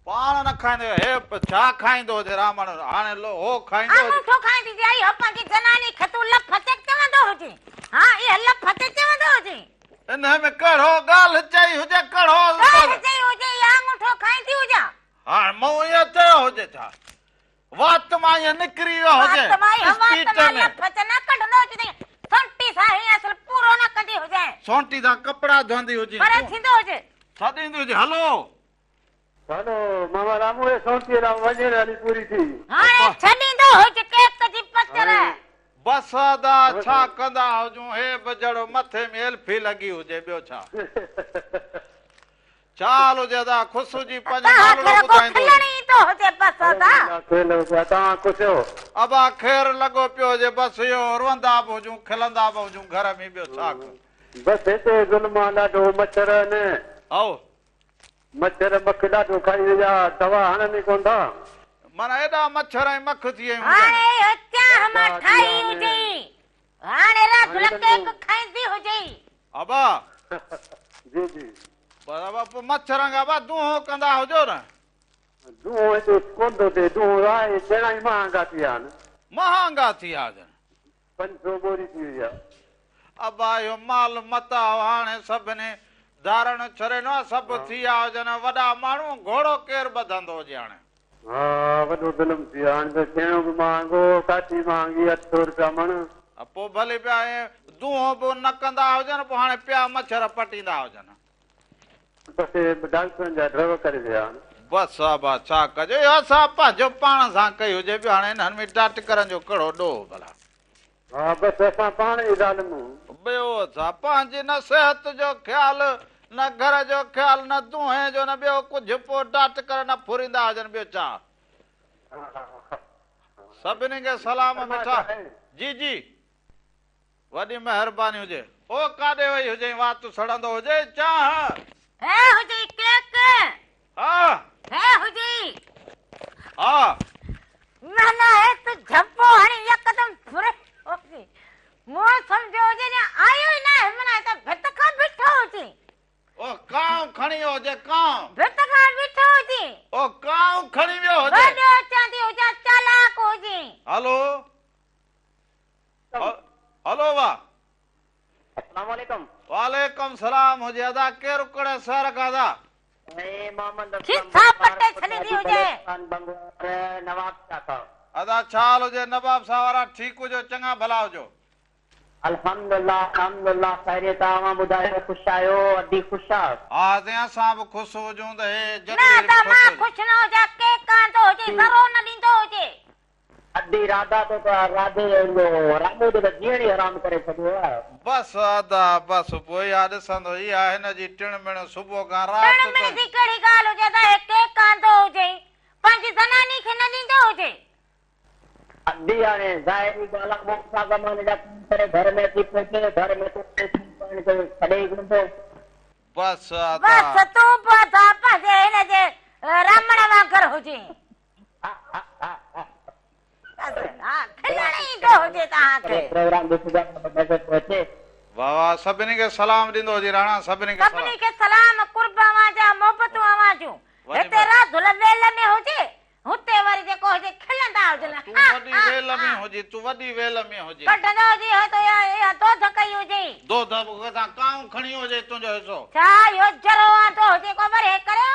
पाण न खाईंदो हे छा खाईंदो हुजे रामण हाणे हो खाईंदो हुजे अंगूठो खाईंदी जाई हो पंहिंजी जनानी खे तूं लफते चवंदो हुजे हा इहे लफते चवंदो हुजे इन में कहिड़ो ॻाल्हि चई हुजे कहिड़ो ॻाल्हि चई हुजे इहा अंगूठो खाईंदी हुजां हाणे मूं इहो चयो हुजे छा वात मां इहो निकिरी वियो हुजे वात मां इहो वात स्पीड मां में लफते न कढंदो हुजे संटी सां हीअं असुल पूरो न कंदी हुजे सोंटी सां कपिड़ा धोंदी हुजे पर थींदो हुजे छा ॾींदी हुजे हलो हेलो मामा रामू सौंटी राम वञे वाली पूरी थी हाणे छॾींदो हुजे केक जी पचर बस अदा छा कंदा हुजूं हे बजड़ो मथे में एल्फी लॻी हुजे ॿियो छा चाल हुजे अदा ख़ुशि जी पंहिंजो मामलो ॿुधाईंदो हुजे बस अदा तव्हां कुझु अबा ख़ैर लॻो पियो हुजे बसि इहो रोअंदा बि हुजूं खिलंदा बि हुजूं घर में ॿियो छा बसि हिते ज़ुल्म ॾाढो मच्छर आहिनि आओ मच्छर मख ॾाढो खाई विया दवा हणंदी कोन था माना एॾा मच्छर ऐं मख थी विया हाणे इहो चाह मां ठाही हुजे हाणे रात केक खाईंदी हुजे अबा जी जी बराबरि पोइ मच्छरनि खां बा दूहो कंदा हुजो न दूहो हिते कोन थो थिए दूहो आहे चणा ई महांगा थी विया आहिनि महांगा थी विया जन 500 बोरी थी वई आहे अबा इहो माल मता हाणे सभिनी धारण छरे न सभु थी विया हुजनि वॾा माण्हू घोड़ो केरु ॿधंदो हुजे हाणे हा वॾो ज़ुल्म थी वियो हाणे त छेणो बि महांगो काठी महांगी 800 रुपया मण पोइ भले पिया दूहो बि न कंदा हुजनि पोइ हाणे पिया मच्छर पटींदा हुजनि बसि डॉक्टरनि जा ड्रव करे विया आहिनि बसि अबा छा कजे इहो असां पंहिंजो पाण सां कई हुजे ॿियो हाणे हिननि में डॉक्टरनि जो कहिड़ो ॾोह भला हा बसि असां पाण ई ज़ालिमूं ॿियो छा पंहिंजी न सिहत जो ख़्यालु न घर जो ख़्यालु न दूहे जो न ॿियो कुझु पोइ डॉक्टर न फुरींदा हुजनि ॿियो छा सभिनी खे सलाम मिठा जी जी वॾी महिरबानी हुजे ओ काॾे वई हुजे वात सड़ंदो हुजे चाह हे हुजे केक हा हे हुजे हा माना है तो झप्पो हणी यकदम फुरे ओके मो समझो जे ने आयो ही ना मना तो भत का बिठो होती ओ काऊ खणी हुजे काऊ भत का बिठो होती ओ काऊ खणी वियो हुजे वडो चांदी हो जा चालाक होजी हलो हलो वाह अस्सलाम वालेकुम वालेकुम सलाम हुजे अदा केरु कड़े सर कादा ए मोहम्मद किथा पटे छने दी हुजे नवाब साहब अदा छाल हुजे नवाब साहब वारा ठीक हुजो चङा भला हुजो अल्हम्दुलिल्लाह अल्हम्दुलिल्लाह खैरियत आवां ॿुधायो ख़ुश आहियो अदी ख़ुश आहियो आते असां बि ख़ुशि हुजूं त हे ना जॾहिं त मां ख़ुशि न हुजां केक कांदो हुजे सरो न ॾींदो हुजे अदी राधा तो राधे रामू जो जीअण ई हराम करे छॾियो आहे बस आदा बस पोइ याद ॾिसंदो इहा हिन जी टिण मिण सुबुह खां टिण राति मिण ताईं जी कहिड़ी ॻाल्हि हुजे त हे केक कांदो हुजे पंहिंजी ज़नानी खे न ॾींदो हुजे अदी हाणे ज़ाहिरी ॻाल्हि आहे मोसा ज़माने जा कम करे घर में थी पहुचे घर में तो छॾे ई कोन बस बस तूं बि पंहिंजे हिन जे रामण वांगुरु हुजे खिलण ईंदो हुजे तव्हांखे प्रोग्राम ॾिसजा मज़ो पहुचे वाह वाह सभिनी खे सलाम ॾींदो हुजे राणा सभिनी खे सभिनी खे सलाम कुर्ब आवाज़ मोहबतूं आवाज़ूं हिते राधुल वेल में हुजे हुते वरी जेको हुजे खिलंदा हुजनि तूं वॾी वेल में हुजे तूं वॾी वेल में हुजे कढंदो हुजे हो त या दूध कई हुजे दूध सां काऊं खणी हुजे तुंहिंजो हिसो छा इहो जरो आंदो हुजे को वरी करे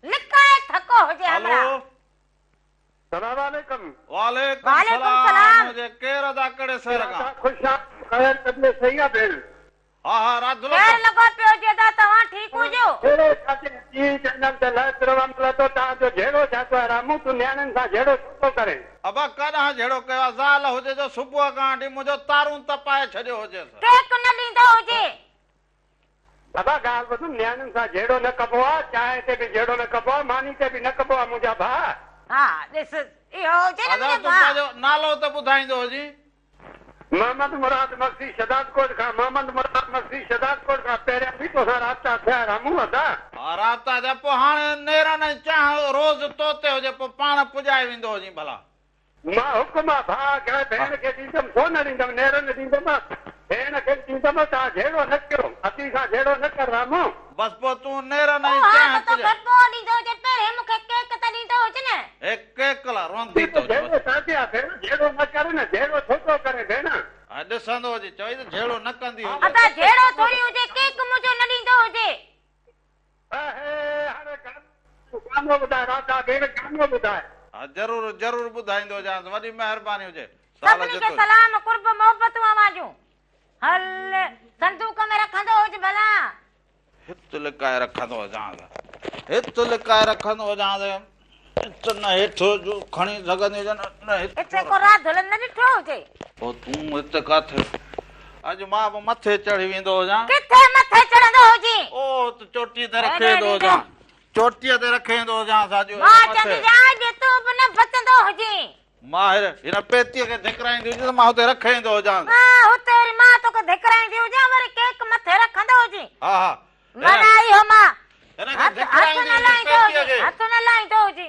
लिकाए थको हुजे हमरा हेलो सलाम वालेकुम वालेकुम वालेकुम सलाम सलाम। हुजे केर अदा करे सर का ख़ुश आहियो खैर तबियत सही आहे भेण हा हा राधुल केर लॻो पियो हुजे त तव्हां ठीकु हुजो जहिड़ो छाते जी चंदन ते लाइ प्रोग्राम लॻो तव्हांजो जहिड़ो छातो आहे रामू तूं न्याणियुनि सां जहिड़ो छो करे अबा कॾहिं जहिड़ो कयो आहे ज़ाल हुजे जो सुबुह खां वठी मुंहिंजो तारूं तपाए छॾियो हुजे केक न ॾींदो हुजे बाबा ॻाल्हि ॿुध न्याणियुनि सां जहिड़ो न कबो आहे चांहि ते बि जहिड़ो न कबो आहे मानी ते बि न कबो आहे मुंहिंजा भाउ हा ॾिस इहो हुजे न अदा मुंहिंजो तूं भाउ पंहिंजो नालो त ॿुधाईंदो हुजी मोहम्मद मुराद मक्सी शदादकोट खां मोहम्मद मुराद मक्सी शदादकोट खां पहिरियां बि तोसां राब्ता थिया रामू अदा हा राब्ता जा पोइ हाणे नेरनि चांहि रोज़ तोते हुजे पोइ पाण पुॼाए वेंदो हुजी भला मां हुकुम आहे भाउ खे भेण खे ॾींदुमि छो न ॾींदुमि नेरनि ॾींदुमि भेण खे ॾींदुमि तव्हां जहिड़ो न कयो अती सां जहिड़ो न कर रामू बस पोइ तूं नेरनि हा चांहि त पुॼाए गॾिपो ॾींदो हुजे पहिरें मूंखे केक त ॾींदो हुजे न एक केकला रोंदी थो जहिड़ो साथी आहे भेण जहिड़ो न करे न जहिड़ो छो थो करे भेण हा ॾिसंदो हुजे चई त जहिड़ो न कंदी हुजे अदा जहिड़ो थोरी हुजे केक मुंहिंजो न ॾींदो हुजे हाणे कानो ॿुधाए राधा भेण कानो ॿुधाए हा ज़रूरु ज़रूरु ॿुधाईंदो जांइ वॾी महिरबानी हुजे साल सभिनी खे जेतिरो सलाम कुर्ब मोहबतूं आवाज़ूं हल संदूक में रखंदो हुजे भला हित लिकाए रखंदो हुजां हित लिकाए रखंदो हुजां हित न हेठि जो खणी सघंदी हुजे न हिते को राधुल न ॾिठो हुजे पोइ तूं हिते काथे अॼु मां बि मथे चढ़ी वेंदो हुजां किथे मथे चढ़ंदो हुजे ओ त चोटीअ ते रखे वेंदो हुजां चोटीअ ते रखे वेंदो हुजां साॼो मां चवंदी अॼु तूं बि न बचंदो हुजे मां हिन पेतीअ खे धिकराईंदी हुजे त मां हुते रखे वेंदो हुजां हा हुते वरी मां तोखे धिकराईंदी हुजां वरी केक मथे रखंदो हुजे हा हा माना इहो मां हिन खे हथ धिकराईंदी न हुजे लाहींदो पेतीअ हुजे खे हथ न लाहींदो हुजे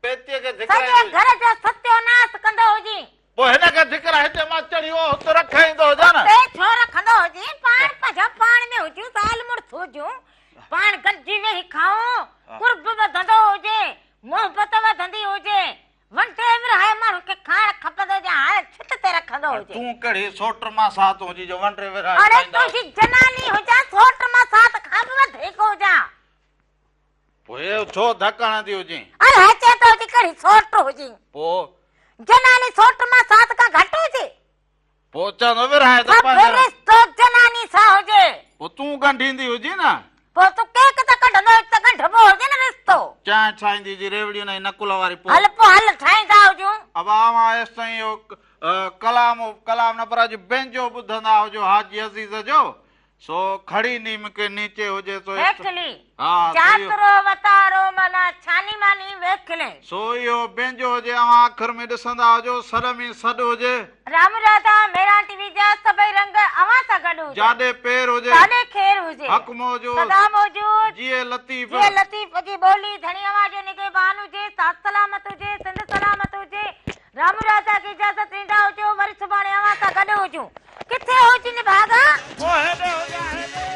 पेतीअ खे सॼे धिकराईंदी घर जो सत्यानाश कंदो हुजे पोइ हिन खे धिकरा हिते मां चढ़ी वियो हुते रखे ईंदो हुजां न ते छो रखंदो हुजे पाण पंहिंजा पाण में हुजूं साल मुड़स हुजूं पाण गॾिजी वेही खाऊं कुर्ब वधंदो हुजे मोहबत वधंदी हुजे वंटे विरहाए माण्हू खे खाइण खपंदो हुजे हाणे छित ते रखंदो हुजे तूं कहिड़ी सोट मां साथ हुजी जो वंटे विरहाए अरे खाईंदा तुंहिंजी जनानी हुजां सोट मां साथ खां बि वधीक हुजां पोइ छो धकण थी हुजे अरे अचे थो हुजे कहिड़ी सोट हुजे पोइ जनानी सोट मां साथ खां घटि हुजे पोइ चवंदो विरहाए त सब पंहिंजो रिश्तो जनानी सां हुजे पोइ तूं गंढींदी हुजी न पोइ तूं केक त कढंदो त गंढबो हुजे न रिश्तो चांहि ठाहींदी जी रेवड़ियूं न नकुल वारी हल पोइ हल ठाहींदा हुजूं अब आवां एसि ताईं इहो कलाम न पर अॼु बैंजो ॿुधंदा हुजो हाजी अज़ीज़ जो सो खड़ी नीम के नीचे हुजे तो वेखली हा चातरो वतारो माना छानी मानी वेखले सो इहो बैंजो हुजे अवां आख़िर में ॾिसंदा हुजो सर में सॾु हुजे राम राधा मेरा टीवी जा सभई रंग अवां सां गॾु हुजे जाॾे पेर हुजे साॾे खेर हुजे हक़ मौजूद सदा मौजूद जिए लतीफ़ ये लतीफ जी बोली धनी आवाज जो निगहबान हुजे साथ सलामत हुजे सिंध सलामत हुजे राम राधा की इजाज़त ॾींदा हुजो वरी सुभाणे अवां सां गॾु हुजूं किथे हुजनि भागा ओ हेॾे हुजे